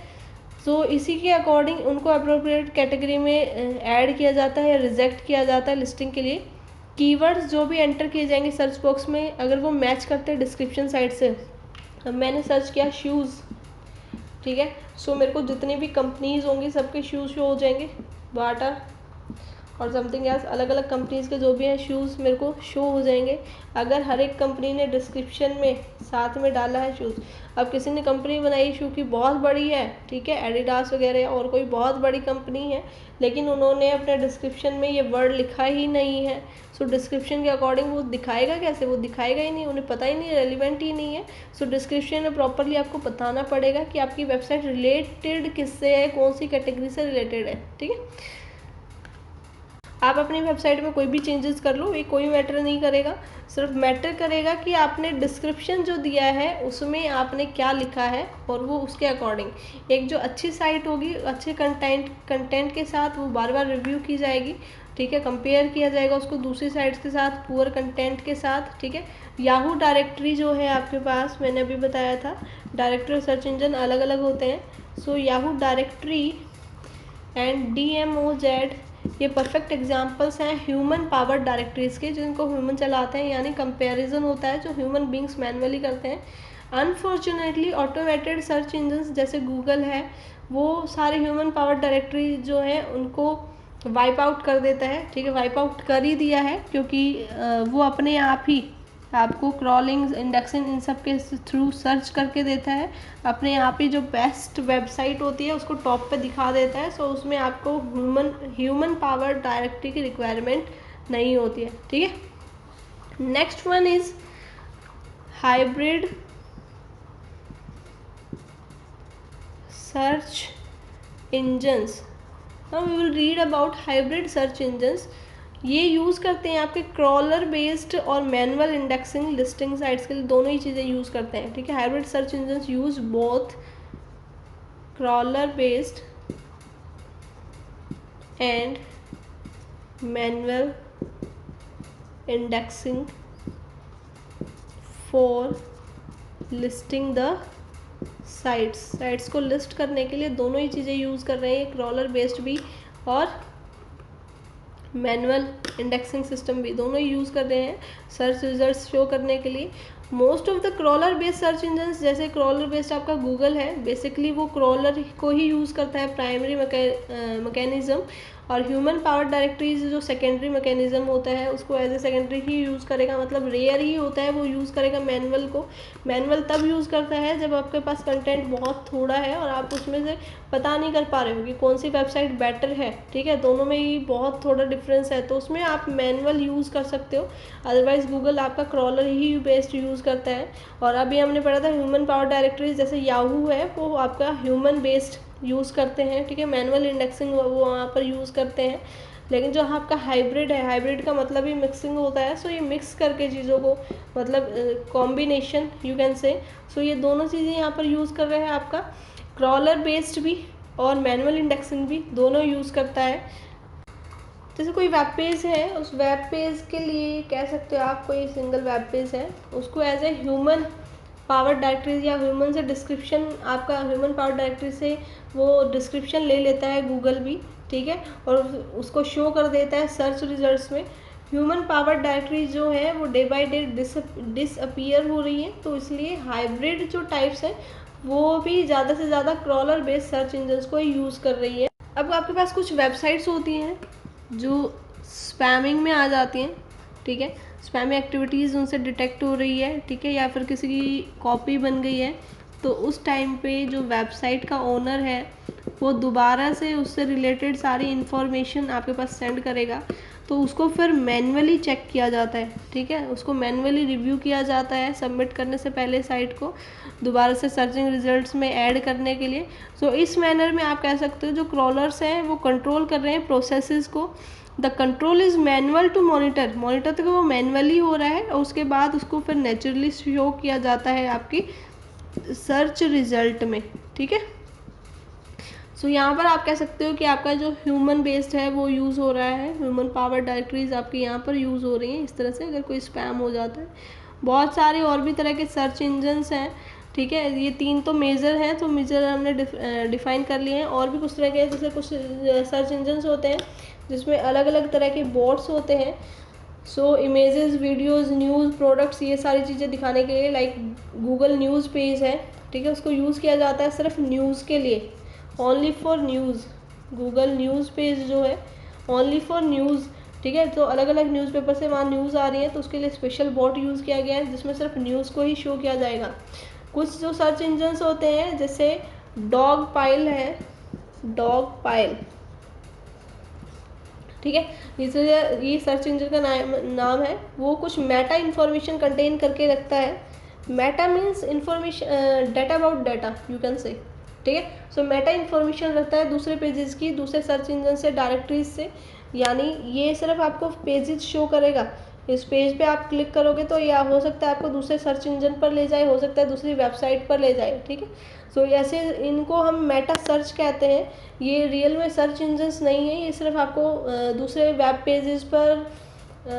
सो इसी के अकॉर्डिंग उनको अप्रोप्रिएट कैटेगरी में ऐड किया जाता है या रिजेक्ट किया जाता है लिस्टिंग के लिए। कीवर्ड्स जो भी एंटर किए जाएंगे सर्च बॉक्स में, अगर वो मैच करते हैं डिस्क्रिप्शन साइट से। अब मैंने सर्च किया शूज़, ठीक है, सो मेरे को जितनी भी कंपनीज होंगी सबके शूज़ शो हो जाएंगे, बाटा और समथिंग एल्स, अलग अलग कंपनीज़ के जो भी हैं शूज़ मेरे को शो हो जाएंगे। अगर हर एक कंपनी ने डिस्क्रिप्शन में साथ में डाला है शूज़, अब किसी ने कंपनी बनाई शू की बहुत बड़ी है, ठीक है, एडिडास वगैरह और कोई बहुत बड़ी कंपनी है, लेकिन उन्होंने अपने डिस्क्रिप्शन में ये वर्ड लिखा ही नहीं है, सो डिस्क्रिप्शन के अकॉर्डिंग वो दिखाएगा कैसे, वो दिखाएगा ही नहीं, उन्हें पता ही नहीं, रेलिवेंट ही नहीं है। सो डिस्क्रिप्शन में प्रॉपरली आपको बताना पड़ेगा कि आपकी वेबसाइट रिलेटेड किससे है, कौन सी कैटेगरी से रिलेटेड है। ठीक है, आप अपनी वेबसाइट में कोई भी चेंजेस कर लो, ये कोई मैटर नहीं करेगा। सिर्फ मैटर करेगा कि आपने डिस्क्रिप्शन जो दिया है उसमें आपने क्या लिखा है, और वो उसके अकॉर्डिंग एक जो अच्छी साइट होगी अच्छे कंटेंट के साथ वो बार बार रिव्यू की जाएगी, ठीक है, कंपेयर किया जाएगा उसको दूसरी साइट्स के साथ पुअर कंटेंट के साथ, ठीक है। याहू डायरेक्टरी जो है आपके पास, मैंने अभी बताया था डायरेक्टरी सर्च इंजन अलग अलग होते हैं। सो याहू डायरेक्टरी एंड DMOZ ये परफेक्ट एग्जांपल्स हैं ह्यूमन पावर्ड डायरेक्टरीज के, जिनको ह्यूमन चलाते हैं, यानी कंपैरिजन होता है जो ह्यूमन बींग्स मैनुअली करते हैं। अनफॉर्चुनेटली ऑटोमेटेड सर्च इंजन्स जैसे गूगल है, वो सारे ह्यूमन पावर्ड डायरेक्टरी जो है उनको वाइप आउट कर देता है, ठीक है, वाइप आउट कर ही दिया है, क्योंकि वो अपने आप ही आपको क्रॉलिंग, इंडेक्सिंग इन सब के थ्रू सर्च करके देता है, अपने आप ही जो बेस्ट वेबसाइट होती है उसको टॉप पे दिखा देता है। सो उसमें आपको ह्यूमन पावर डायरेक्टरी की रिक्वायरमेंट नहीं होती है, ठीक है। Next one is hybrid search engines. Now we will read about hybrid search engines. ये यूज़ करते हैं आपके क्रॉलर बेस्ड और मैनुअल इंडेक्सिंग लिस्टिंग साइट्स के लिए, दोनों ही चीज़ें यूज़ करते हैं, ठीक है। Hybrid search engines use both crawler based and manual indexing for listing the sites को लिस्ट करने के लिए दोनों ही चीज़ें यूज़ कर रहे हैं, क्रॉलर बेस्ड भी और मैनुअल इंडेक्सिंग सिस्टम भी, दोनों ही यूज़ कर रहे हैं सर्च रिजल्ट्स शो करने के लिए। Most of the crawler based search engines, जैसे क्रॉलर बेस्ड आपका गूगल है, बेसिकली वो क्रॉलर को ही यूज़ करता है प्राइमरी मैकेनिज्म, और ह्यूमन पावर डायरेक्टरीज जो सेकेंडरी मैकेनिज्म होता है उसको एज ए सेकेंडरी ही यूज़ करेगा, मतलब रेयर ही होता है वो यूज़ करेगा मैनुअल को। मैनुअल तब यूज़ करता है जब आपके पास कंटेंट बहुत थोड़ा है और आप उसमें से पता नहीं कर पा रहे हो कि कौन सी वेबसाइट बेटर है, ठीक है, दोनों में ही बहुत थोड़ा डिफरेंस है, तो उसमें आप मैनुअल यूज़ कर सकते हो। अदरवाइज गूगल आपका क्रॉलर ही बेस्ड यूज़ करता है। और अभी हमने पढ़ा था ह्यूमन पावर डायरेक्टरीज, जैसे याहू है वो आपका ह्यूमन बेस्ड यूज़ करते हैं, ठीक है, मैनुअल इंडेक्सिंग वो वहाँ पर यूज़ करते हैं। लेकिन जो आपका हाइब्रिड है, हाइब्रिड का मतलब ही मिक्सिंग होता है, सो ये मिक्स करके चीज़ों को, मतलब कॉम्बिनेशन यू कैन से, सो ये दोनों चीज़ें यहाँ पर यूज़ कर रहे हैं। आपका क्रॉलर बेस्ड भी और मैनुअल इंडेक्सिंग भी दोनों यूज़ करता है। जैसे कोई वेब पेज है, उस वेब पेज के लिए कह सकते हो आप, कोई सिंगल वेब पेज है उसको as a human power directory या ह्यूमन से डिस्क्रिप्शन, आपका ह्यूमन पावर डायरेक्टरी से वो डिस्क्रिप्शन ले लेता है गूगल भी, ठीक है, और उसको शो कर देता है सर्च रिजल्ट्स में। ह्यूमन पावर डायरेक्टरी जो है वो डे बाय डे डिसअपीयर हो रही है, तो इसलिए हाइब्रिड जो टाइप्स हैं वो भी ज़्यादा से ज़्यादा क्रॉलर बेस्ड सर्च इंजन्स को यूज़ कर रही है। अब आपके पास कुछ वेबसाइट्स होती हैं जो स्पैमिंग में आ जाती हैं, ठीक है, स्पैमी एक्टिविटीज़ उनसे डिटेक्ट हो रही है, ठीक है, या फिर किसी की कॉपी बन गई है, तो उस टाइम पे जो वेबसाइट का ओनर है वो दोबारा से उससे रिलेटेड सारी इन्फॉर्मेशन आपके पास सेंड करेगा, तो उसको फिर मैन्युअली चेक किया जाता है, ठीक है, उसको मैन्युअली रिव्यू किया जाता है सबमिट करने से पहले साइट को दोबारा से सर्चिंग रिजल्ट्स में ऐड करने के लिए। सो इस मैनर में आप कह सकते हो जो क्रॉलर्स हैं वो कंट्रोल कर रहे हैं प्रोसेसेस को। The control is manual to monitor तो वो मैनुअली हो रहा है, और उसके बाद उसको फिर नेचुरली शो किया जाता है आपकी सर्च रिजल्ट में, ठीक है। सो यहाँ पर आप कह सकते हो कि आपका जो ह्यूमन बेस्ड है वो यूज़ हो रहा है, ह्यूमन पावर डायरेक्टरीज आपकी यहाँ पर यूज़ हो रही हैं इस तरह से, अगर कोई स्पैम हो जाता है। बहुत सारे और भी तरह के सर्च इंजन्स हैं, ठीक है, ये 3 तो मेजर हैं, तो मेजर हमने डिफाइन कर लिए हैं। और भी कुछ तरह के, जैसे कुछ सर्च इंजन्स होते हैं जिसमें अलग अलग तरह के बोट्स होते हैं, सो इमेजेस, वीडियोस, न्यूज़, प्रोडक्ट्स, ये सारी चीज़ें दिखाने के लिए, लाइक गूगल न्यूज़ पेज है, ठीक है, उसको यूज़ किया जाता है सिर्फ न्यूज़ के लिए, only for news. Google news page जो है ओनली फॉर न्यूज़, ठीक है, तो अलग अलग न्यूज़पेपर से वहाँ न्यूज़ आ रही है, तो उसके लिए स्पेशल बॉट यूज़ किया गया है जिसमें सिर्फ न्यूज़ को ही शो किया जाएगा। कुछ जो सर्च इंजन्स होते हैं जैसे डॉग पाइल है, डॉग पाइल, ठीक है, ये सर्च इंजन का नाम है, वो कुछ मेटा इन्फॉर्मेशन कंटेन करके रखता है। Meta means information, data about data you can से, ठीक है। सो मेटा इन्फॉर्मेशन रखता है दूसरे पेजेस की, दूसरे सर्च इंजन से, डायरेक्टरीज से, यानी ये सिर्फ आपको पेजेस शो करेगा। इस पेज पे आप क्लिक करोगे तो या हो सकता है आपको दूसरे सर्च इंजन पर ले जाए, हो सकता है दूसरी वेबसाइट पर ले जाए, ठीक है। सो ऐसे इनको हम मेटा सर्च कहते हैं। ये रियल में सर्च इंजन्स नहीं है, ये सिर्फ आपको दूसरे वेब पेजेस पर,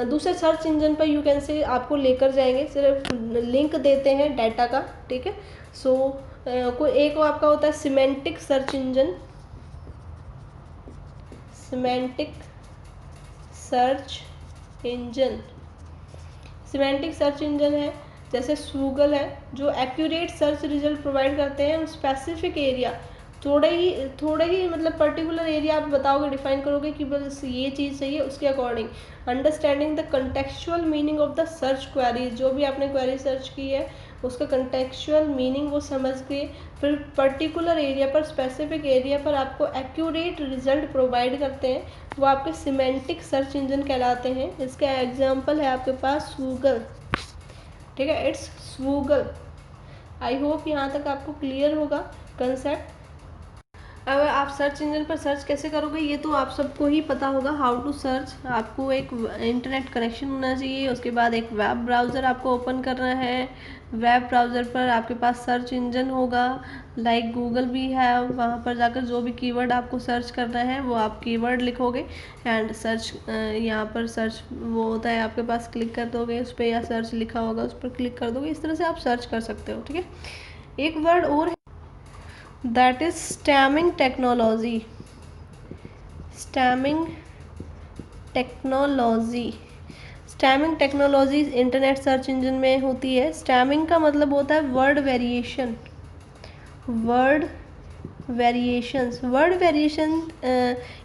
दूसरे सर्च इंजन पर यू कैन से आपको लेकर जाएंगे, सिर्फ लिंक देते हैं डाटा का, ठीक है। सो कोई एक आपका होता है semantic search engine, semantic search engine, semantic search engine है जैसे गूगल है, जो एक्यूरेट सर्च रिजल्ट प्रोवाइड करते हैं स्पेसिफिक एरिया, थोड़े ही मतलब पर्टिकुलर एरिया आप बताओगे, डिफाइन करोगे कि बस ये चीज़ चाहिए, उसके according understanding the contextual meaning of the search query, जो भी आपने क्वेरी सर्च की है उसका कंटेक्चुअल मीनिंग वो समझ के फिर पर्टिकुलर एरिया पर, स्पेसिफिक एरिया पर आपको एक्यूरेट रिजल्ट प्रोवाइड करते हैं, वो आपके सिमेंटिक सर्च इंजन कहलाते हैं। इसका एग्जाम्पल है आपके पास गूगल, ठीक है, इट्स गूगल। आई होप यहाँ तक आपको क्लियर होगा कंसेप्ट। अब आप सर्च इंजन पर सर्च कैसे करोगे ये तो आप सबको ही पता होगा, हाउ टू सर्च। आपको एक इंटरनेट कनेक्शन होना चाहिए, उसके बाद एक वेब ब्राउज़र आपको ओपन करना है। वेब ब्राउज़र पर आपके पास सर्च इंजन होगा, लाइक गूगल भी है, वहाँ पर जाकर जो भी कीवर्ड आपको सर्च करना है वो आप कीवर्ड लिखोगे एंड सर्च, यहाँ पर सर्च वो होता है आपके पास, क्लिक कर दोगे उस पर, या सर्च लिखा होगा उस पर क्लिक कर दोगे, इस तरह से आप सर्च कर सकते हो, ठीक है। एक वर्ड और है, that is stemming technology, stemming technology, stemming technology internet search engine में होती है। स्टैमिंग का मतलब होता है word variation, word word variation,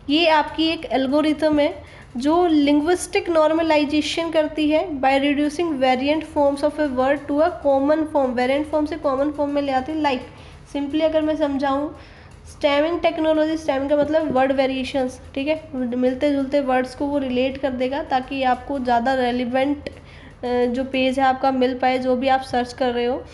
ये आपकी एक एल्गोरिथम है जो लिंग्विस्टिक नॉर्मलाइजेशन करती है by reducing variant forms of a word to a common form, variant form से कॉमन फॉर्म में ले आती है। लाइक सिंपली अगर मैं समझाऊँ, स्टैमिंग टेक्नोलॉजी, स्टैमिंग का मतलब वर्ड वेरिएशंस, ठीक है, मिलते जुलते वर्ड्स को वो रिलेट कर देगा ताकि आपको ज़्यादा रेलिवेंट जो पेज है आपका मिल पाए, जो भी आप सर्च कर रहे हो।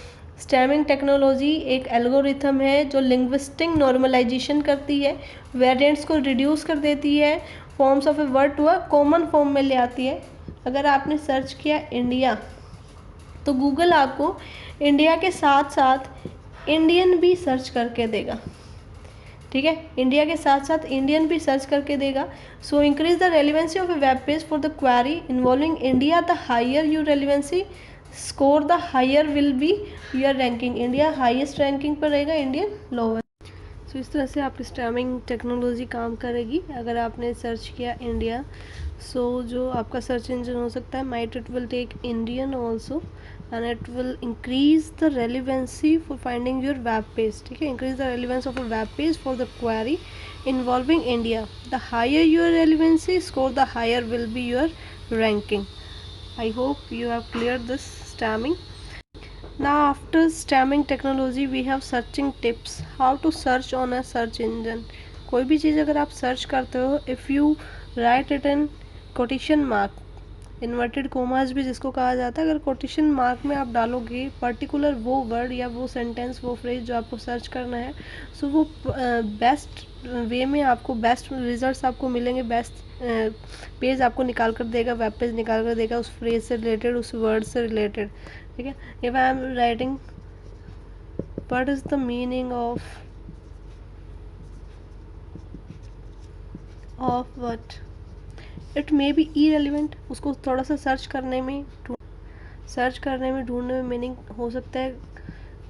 स्टैमिंग टेक्नोलॉजी एक एल्गोरिथम है जो लिंग्विस्टिक नॉर्मलाइजेशन करती है, वेरिएंट्स को रिड्यूस कर देती है, forms of a word to a common form में ले आती है। अगर आपने सर्च किया इंडिया तो गूगल आपको इंडिया के साथ साथ इंडियन भी सर्च करके देगा, ठीक है, इंडिया के साथ साथ इंडियन भी सर्च करके देगा। So increase the relevancy of a web page for the query involving India, the higher your relevancy score the higher will be your ranking, India highest ranking पर रहेगा, इंडियन लोअर। सो इस तरह से आपकी स्टैमिंग technology काम करेगी। अगर आपने सर्च किया इंडिया, सो जो आपका सर्च इंजन हो सकता है, might it will take Indian also and it will increase the relevancy for finding your web page, ठीक है, increase the relevance of a web page for the query involving India. The higher your relevancy score, the higher will be your ranking. I hope you have cleared this stemming. Now after stemming technology we have searching tips, how to search on a search engine. कोई भी चीज़ अगर आप search करते हो, if you write it in quotation mark, inverted commas भी जिसको कहा जाता है, अगर कोटेशन मार्क में आप डालोगे पर्टिकुलर वो वर्ड या वो सेंटेंस, वो फ्रेज जो आपको सर्च करना है, सो वो बेस्ट वे में आपको बेस्ट रिजल्ट्स आपको मिलेंगे, बेस्ट पेज आपको निकाल कर देगा, वेब पेज निकाल कर देगा उस फ्रेज से रिलेटेड, उस वर्ड से रिलेटेड, ठीक है। If I am writing what is the meaning of what, it may be irrelevant, उसको थोड़ा सा सर्च करने में ढूंढने में मीनिंग हो सकता है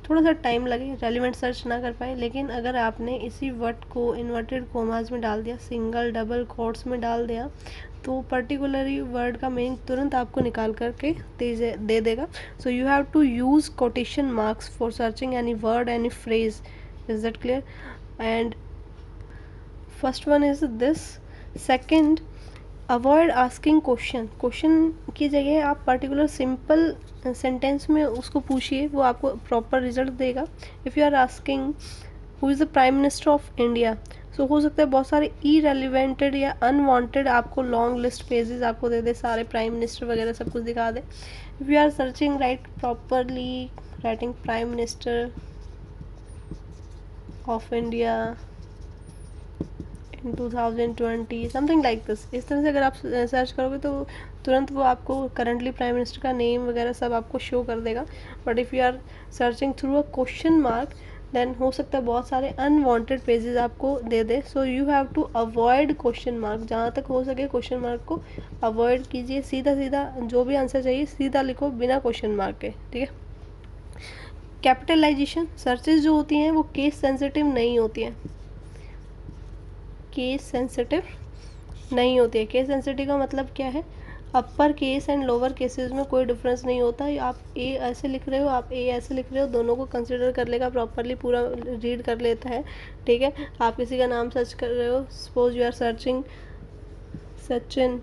थोड़ा सा टाइम लगे, रेलिवेंट सर्च ना कर पाए। लेकिन अगर आपने इसी वर्ड को इन्वर्टेड कोमास में डाल दिया, सिंगल डबल कोट्स में डाल दिया, तो पर्टिकुलरली वर्ड का मीनिंग तुरंत आपको निकाल करके दे देगा। So you have to use quotation marks for searching any word, any phrase. Is that clear? And first one is this. Second, avoid asking question की जगह आप पर्टिकुलर सिंपल सेंटेंस में उसको पूछिए, वो आपको प्रॉपर रिजल्ट देगा। If you are asking who is the prime minister of India, so हो सकता है बहुत सारे इरेलीवेंटेड या अनवांटेड आपको लॉन्ग लिस्ट पेजेस आपको दे दे, सारे प्राइम मिनिस्टर वगैरह सब कुछ दिखा दे। If you are searching right properly, writing prime minister of India, 2020 something like this. इस तरह से अगर आप सर्च करोगे तो तुरंत वो आपको करंटली प्राइम मिनिस्टर का नेम वगैरह सब आपको शो कर देगा। But if you are searching through a question mark then हो सकता है बहुत सारे अनवांटेड पेजेस आपको दे दे। So you have to avoid question mark, जहाँ तक हो सके क्वेश्चन मार्क को अवॉइड कीजिए। सीधा सीधा जो भी आंसर चाहिए सीधा लिखो बिना क्वेश्चन मार्क के, ठीक है। कैपिटलाइजेशन सर्चेज जो होती हैं वो केस सेंसिटिव नहीं होती हैं, केस सेंसिटिव नहीं होती है। केस सेंसिटिव का मतलब क्या है, upper case and lower cases में कोई डिफरेंस नहीं होता। आप ए ऐसे लिख रहे हो, आप ए ऐसे लिख रहे हो, दोनों को कंसिडर कर लेगा प्रॉपरली, पूरा रीड कर लेता है, ठीक है। आप किसी का नाम सर्च कर रहे हो, suppose you are searching Sachin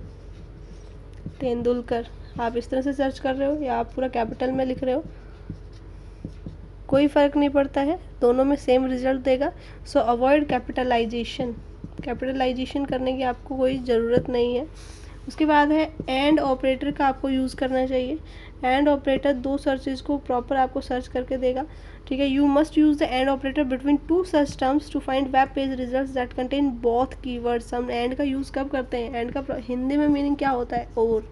Tendulkar, आप इस तरह से सर्च कर रहे हो या आप पूरा कैपिटल में लिख रहे हो, कोई फ़र्क नहीं पड़ता है, दोनों में सेम रिजल्ट देगा। सो अवॉइड कैपिटलाइजेशन, कैपिटलाइजेशन करने की आपको कोई ज़रूरत नहीं है। उसके बाद है एंड ऑपरेटर का आपको यूज़ करना चाहिए। एंड ऑपरेटर दो सर्चेज को प्रॉपर आपको सर्च करके देगा, ठीक है। You must use the and operator between two search terms to find web page results that contain both keywords. हम एंड का यूज़ कब करते हैं, एंड का हिंदी में मीनिंग क्या होता है, और,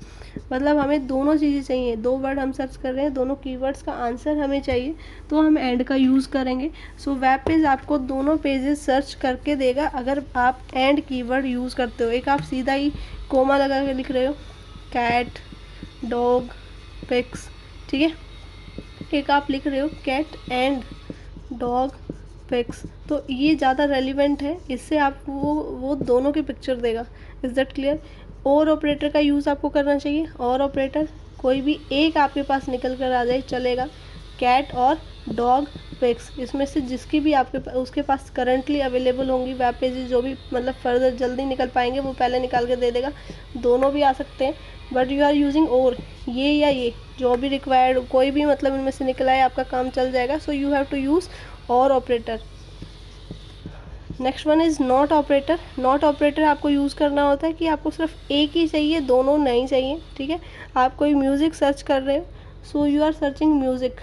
मतलब हमें दोनों चीज़ें चाहिए, दो वर्ड हम सर्च कर रहे हैं, दोनों कीवर्ड्स का आंसर हमें चाहिए, तो हम एंड का यूज़ करेंगे। सो वेब पेज आपको दोनों पेजेस सर्च करके देगा अगर आप एंड कीवर्ड यूज़ करते हो। एक आप सीधा ही कोमा लगा के लिख रहे हो, कैट डॉग पिक्स, ठीक है। एक आप लिख रहे हो कैट एंड डॉग पिक्स, तो ये ज़्यादा रेलिवेंट है, इससे आपको वो दोनों की पिक्चर देगा। Is that clear. और ऑपरेटर का यूज़ आपको करना चाहिए। और ऑपरेटर कोई भी एक आपके पास निकल कर आ जाए चलेगा, कैट और डॉग पिक्स, इसमें से जिसकी भी आपके उसके पास करंटली अवेलेबल होंगी वेब पेजेस, जो भी मतलब फर्दर जल्दी निकल पाएंगे वो पहले निकाल के दे देगा। दोनों भी आ सकते हैं, बट यू आर यूजिंग और, ये या ये जो भी रिक्वायर्ड, कोई भी मतलब इनमें से निकल आए आपका काम चल जाएगा। So you have to use or operator. Next one is not operator. Not operator आपको यूज़ करना होता है कि आपको सिर्फ एक ही चाहिए, दोनों नहीं चाहिए, ठीक है। आप कोई म्यूज़िक सर्च कर रहे हो, so you are searching music.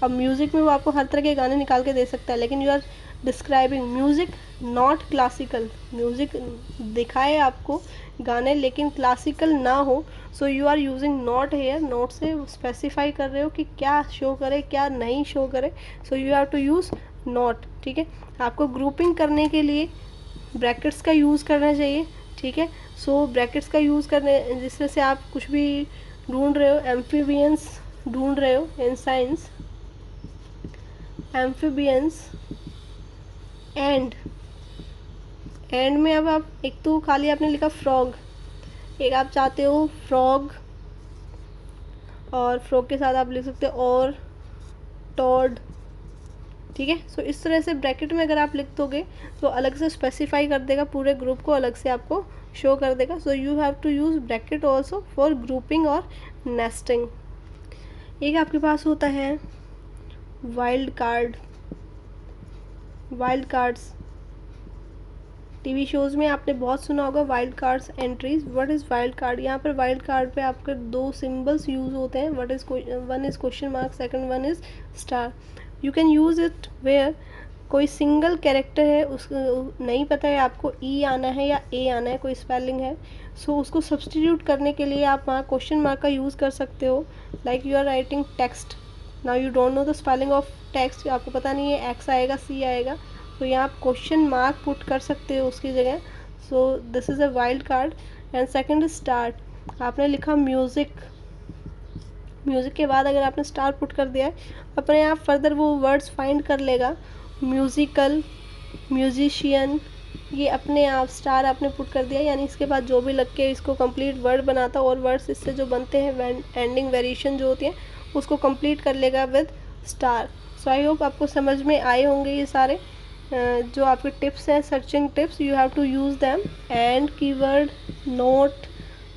अब म्यूज़िक में वो आपको हर तरह के गाने निकाल के दे सकता है, लेकिन you are describing music not classical, music दिखाए आपको गाने लेकिन क्लासिकल ना हो। So you are using not here, not से स्पेसिफाई कर रहे हो कि क्या शो करे क्या नहीं शो करे। So you have to use not, ठीक है। आपको ग्रुपिंग करने के लिए ब्रैकेट्स का यूज़ करना चाहिए, ठीक है। सो ब्रैकेट्स का यूज़ करने जिस तरह से आप कुछ भी ढूंढ रहे हो, एम्फीबियंस ढूंढ रहे हो इन साइंस, एम्फीबियंस एंड में अब आप एक तो खाली आपने लिखा फ्रॉग, एक आप चाहते हो फ्रॉग, और फ्रॉग के साथ आप लिख सकते हो और टॉड, ठीक है। सो इस तरह से ब्रैकेट में अगर आप लिख दोगे तो अलग से स्पेसिफाई कर देगा, पूरे ग्रुप को अलग से आपको शो कर देगा। So you have to use bracket also for grouping और नेस्टिंग। एक आपके पास होता है wild card. Wild cards TV shows में आपने बहुत सुना होगा, wild cards entries. What is wild card, यहाँ पर वाइल्ड कार्ड पे आपके दो सिंबल्स यूज़ होते हैं। What is one is question mark, second one is star. You can use it where कोई सिंगल कैरेक्टर है, उस नहीं पता है आपको ई आना है या ए आना है, कोई स्पेलिंग है, सो उसको सब्सटीट्यूट करने के लिए आप वहाँ क्वेश्चन मार्क का यूज़ कर सकते हो। Like you are writing text, now you don't know the spelling of text, आपको पता नहीं है एक्स आएगा सी आएगा, तो यहाँ आप क्वेश्चन मार्क पुट कर सकते हो उसकी जगह। So this is a wild card. And second is start. आपने लिखा म्यूज़िक, म्यूज़िक के बाद अगर आपने स्टार पुट कर दिया है, अपने आप फर्दर वो वर्ड्स फाइंड कर लेगा, म्यूज़िकल, म्यूजिशियन, ये अपने आप स्टार आपने पुट कर दिया, यानी इसके बाद जो भी लग के इसको कंप्लीट वर्ड बनाता है, और वर्ड्स इससे जो बनते हैं एंडिंग वेरिएशन जो होती है उसको कंप्लीट कर लेगा with star. So I hope आपको समझ में आए होंगे ये सारे जो आपके टिप्स हैं, searching tips. You have to use them. And keyword, note,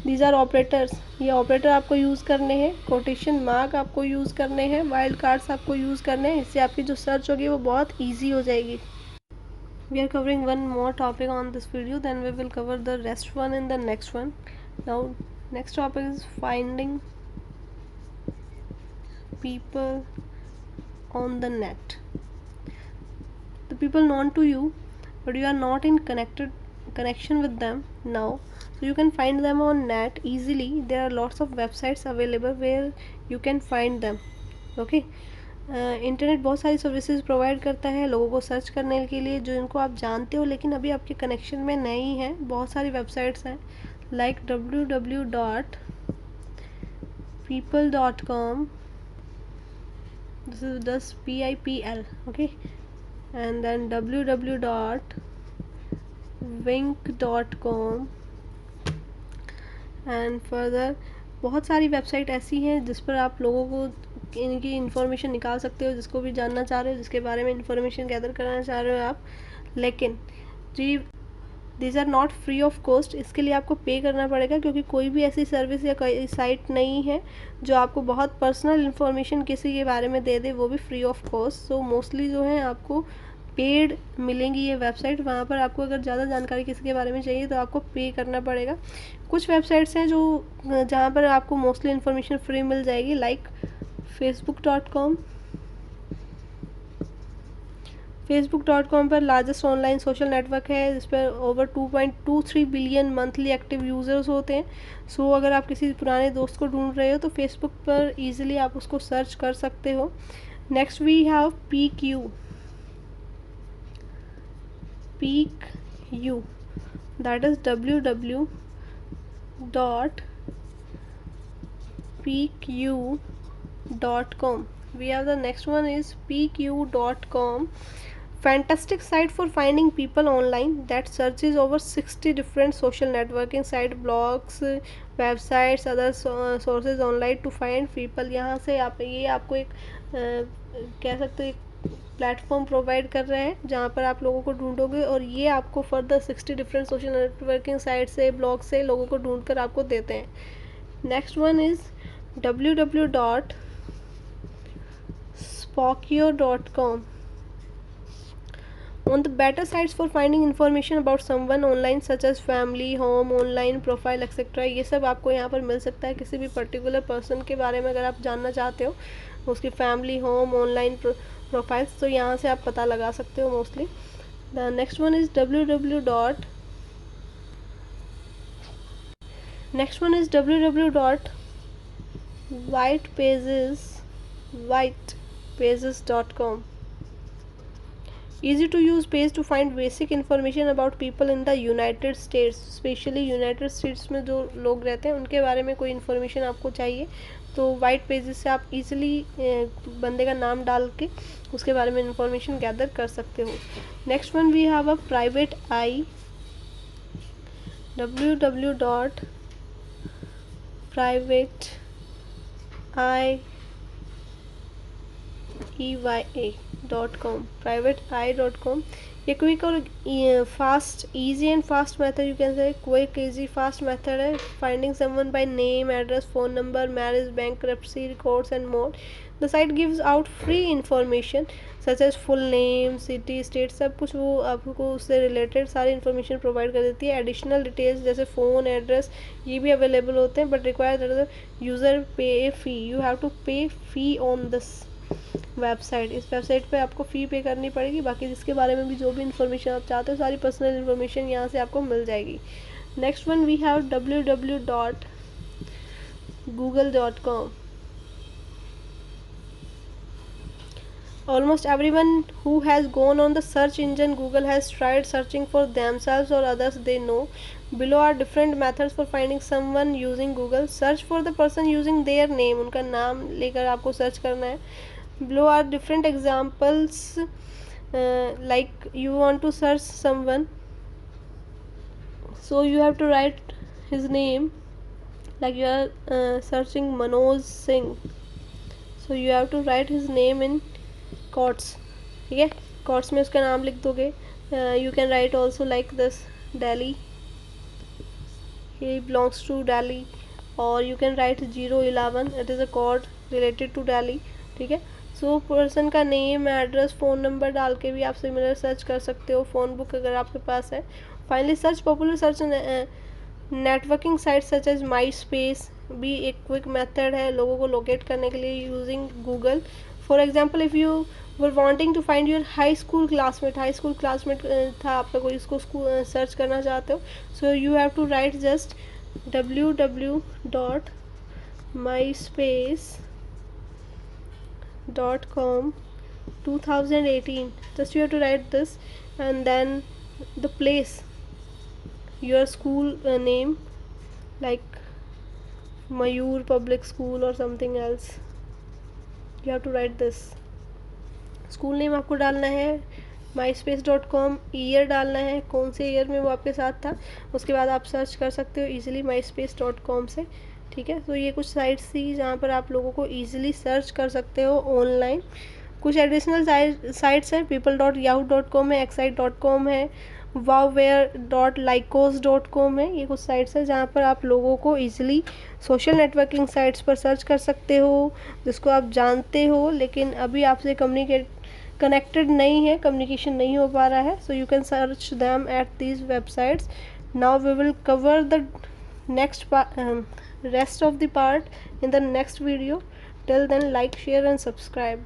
these are operators, ये ऑपरेटर आपको यूज़ करने हैं। कोटेशन मार्क आपको यूज़ करने हैं। वाइल्ड कार्ड्स आपको यूज़ करने हैं, इससे आपकी जो सर्च होगी वो बहुत ईजी हो जाएगी। We are covering one more topic on this video, then we will cover the rest one in the next one. Now next topic is finding people on the net. The people known to you but you are not in connection with them now, so you can find them on net easily. There are lots of websites available where you can find them. Okay, internet बहुत सारी services provide करता है लोगों को search करने के लिए, जो इनको आप जानते हो लेकिन अभी आपके कनेक्शन में नहीं है। बहुत सारी वेबसाइट्स हैं like www.people.com, this is just PIPL, okay, and then www.wink.com and further बहुत सारी वेबसाइट ऐसी हैं जिस पर आप लोगों को इनकी इन्फॉर्मेशन निकाल सकते हो, जिसको भी जानना चाह रहे हो, जिसके बारे में इन्फॉर्मेशन गैदर करना चाह रहे हो आप। लेकिन जी these are not free of cost, इसके लिए आपको पे करना पड़ेगा, क्योंकि कोई भी ऐसी सर्विस या कोई साइट नहीं है जो आपको बहुत पर्सनल इन्फॉर्मेशन किसी के बारे में दे दे, वो भी free of cost. So mostly जो है आपको पेड मिलेंगी ये वेबसाइट। वहाँ पर आपको अगर ज़्यादा जानकारी किसी के बारे में चाहिए तो आपको पे करना पड़ेगा। कुछ वेबसाइट्स हैं जो जहाँ पर आपको मोस्टली इन्फॉर्मेशन फ्री मिल जाएगी, लाइक facebook.com। facebook.com पर लार्जेस्ट ऑनलाइन सोशल नेटवर्क है, जिस पर over 2.23 billion monthly active users होते हैं। सो अगर आप किसी पुराने दोस्त को ढूंढ रहे हो तो फेसबुक पर ईजिली आप उसको सर्च कर सकते हो। Next we have PQ, that is www.pq.com. We have the next one is pq.com, fantastic site for finding people online that searches over 60 different social networking site, blogs, websites, other sources online to find people। यहाँ से आप ये आपको एक कह सकते हो एक प्लेटफॉर्म प्रोवाइड कर रहे हैं जहाँ पर आप लोगों को ढूंढोगे, और ये आपको further 60 different social networking site से, ब्लॉग से लोगों को ढूंढ कर आपको देते हैं। Next one is www.spokio.com, on the better sites for finding information about someone online such as family, home, online profile etc। ये सब आपको यहाँ पर मिल सकता है। किसी भी पर्टिकुलर पर्सन के बारे में अगर आप जानना चाहते हो, उसकी फैमिली, होम, ऑनलाइन प्रोफाइल्स, तो यहाँ से आप पता लगा सकते हो mostly. The next one is www.whitepages.com, easy to use page to find basic information about people in the United States, specially United states में जो लोग रहते हैं उनके बारे में कोई इन्फॉर्मेशन आपको चाहिए तो वाइट पेजेस से आप इजीली बंदे का नाम डाल के उसके बारे में इंफॉर्मेशन गैदर कर सकते हो। Next one we have a private eye, www.privateeye.com, privateeye.com। ये क्विक और fast, easy and fast method, you can say quick, easy, fast method है finding someone by name, address, phone number, marriage, bankruptcy records and more. The site gives out free information such as full name, city, state, सब कुछ वो आपको उससे related सारी information provide कर देती है। एडिशनल डिटेल्स जैसे फ़ोन, एड्रेस, ये भी अवेलेबल होते हैं, बट रिक्वायर यूज़र पे फ़ी, यू हैव टू पे फ़ी ऑन दिस वेबसाइट। इस वेबसाइट पे आपको फ़ी पे करनी पड़ेगी, बाकी जिसके बारे में भी जो भी इन्फॉर्मेशन आप चाहते हो सारी पर्सनल इन्फॉर्मेशन यहाँ से आपको मिल जाएगी। Next one we have www.google.com। Almost everyone who has gone on the search engine Google has tried searching for themselves or others they know. Below are different methods for finding someone using Google. Search for the person using their name, उनका नाम लेकर आपको search करना है। Below are different examples, like you want to search someone, so you have to write his name, like you are searching Manoj Singh, so you have to write his name in quotes, ठीक है, quotes में उसका नाम लिख दोगे। You can write also like this, Delhi, he belongs to Delhi, or you can write 011, it is a code related to Delhi, ठीक है। So person का नेम, एड्रेस, फ़ोन नंबर डाल के भी आप सिमिलर सर्च कर सकते हो, फ़ोन बुक अगर आपके पास है। Finally search popular search networking site such as MySpace भी एक क्विक मेथड है लोगों को लोकेट करने के लिए using Google. For example if you were wanting to find your high school classmate, high school classmate था आपका कोई, इसको सर्च करना चाहते हो, so you have to write just www.myspace.com 2018, just you have to write this, and then the place, your school name, like Mayur Public School or something else, you have to write this. School name आपको डालना है, myspace.com, year डालना है, कौन से year में वो आपके साथ था, उसके बाद आप सर्च कर सकते हो ईजिली myspace.com से, ठीक है। तो ये कुछ साइट्स थी जहाँ पर आप लोगों को ईजिली सर्च कर सकते हो ऑनलाइन। कुछ एडिशनल साइट्स हैं, people.yahoo.com है, excite.com है, wowware.lycos.com है, ये कुछ साइट्स हैं जहाँ पर आप लोगों को ईजिली सोशल नेटवर्किंग साइट्स पर सर्च कर सकते हो जिसको आप जानते हो, लेकिन अभी आपसे कनेक्टेड नहीं है, कम्युनिकेशन नहीं हो पा रहा है, so you can search them at these websites. Now we will cover the next rest of the part in the next video. Till then, like, share and subscribe.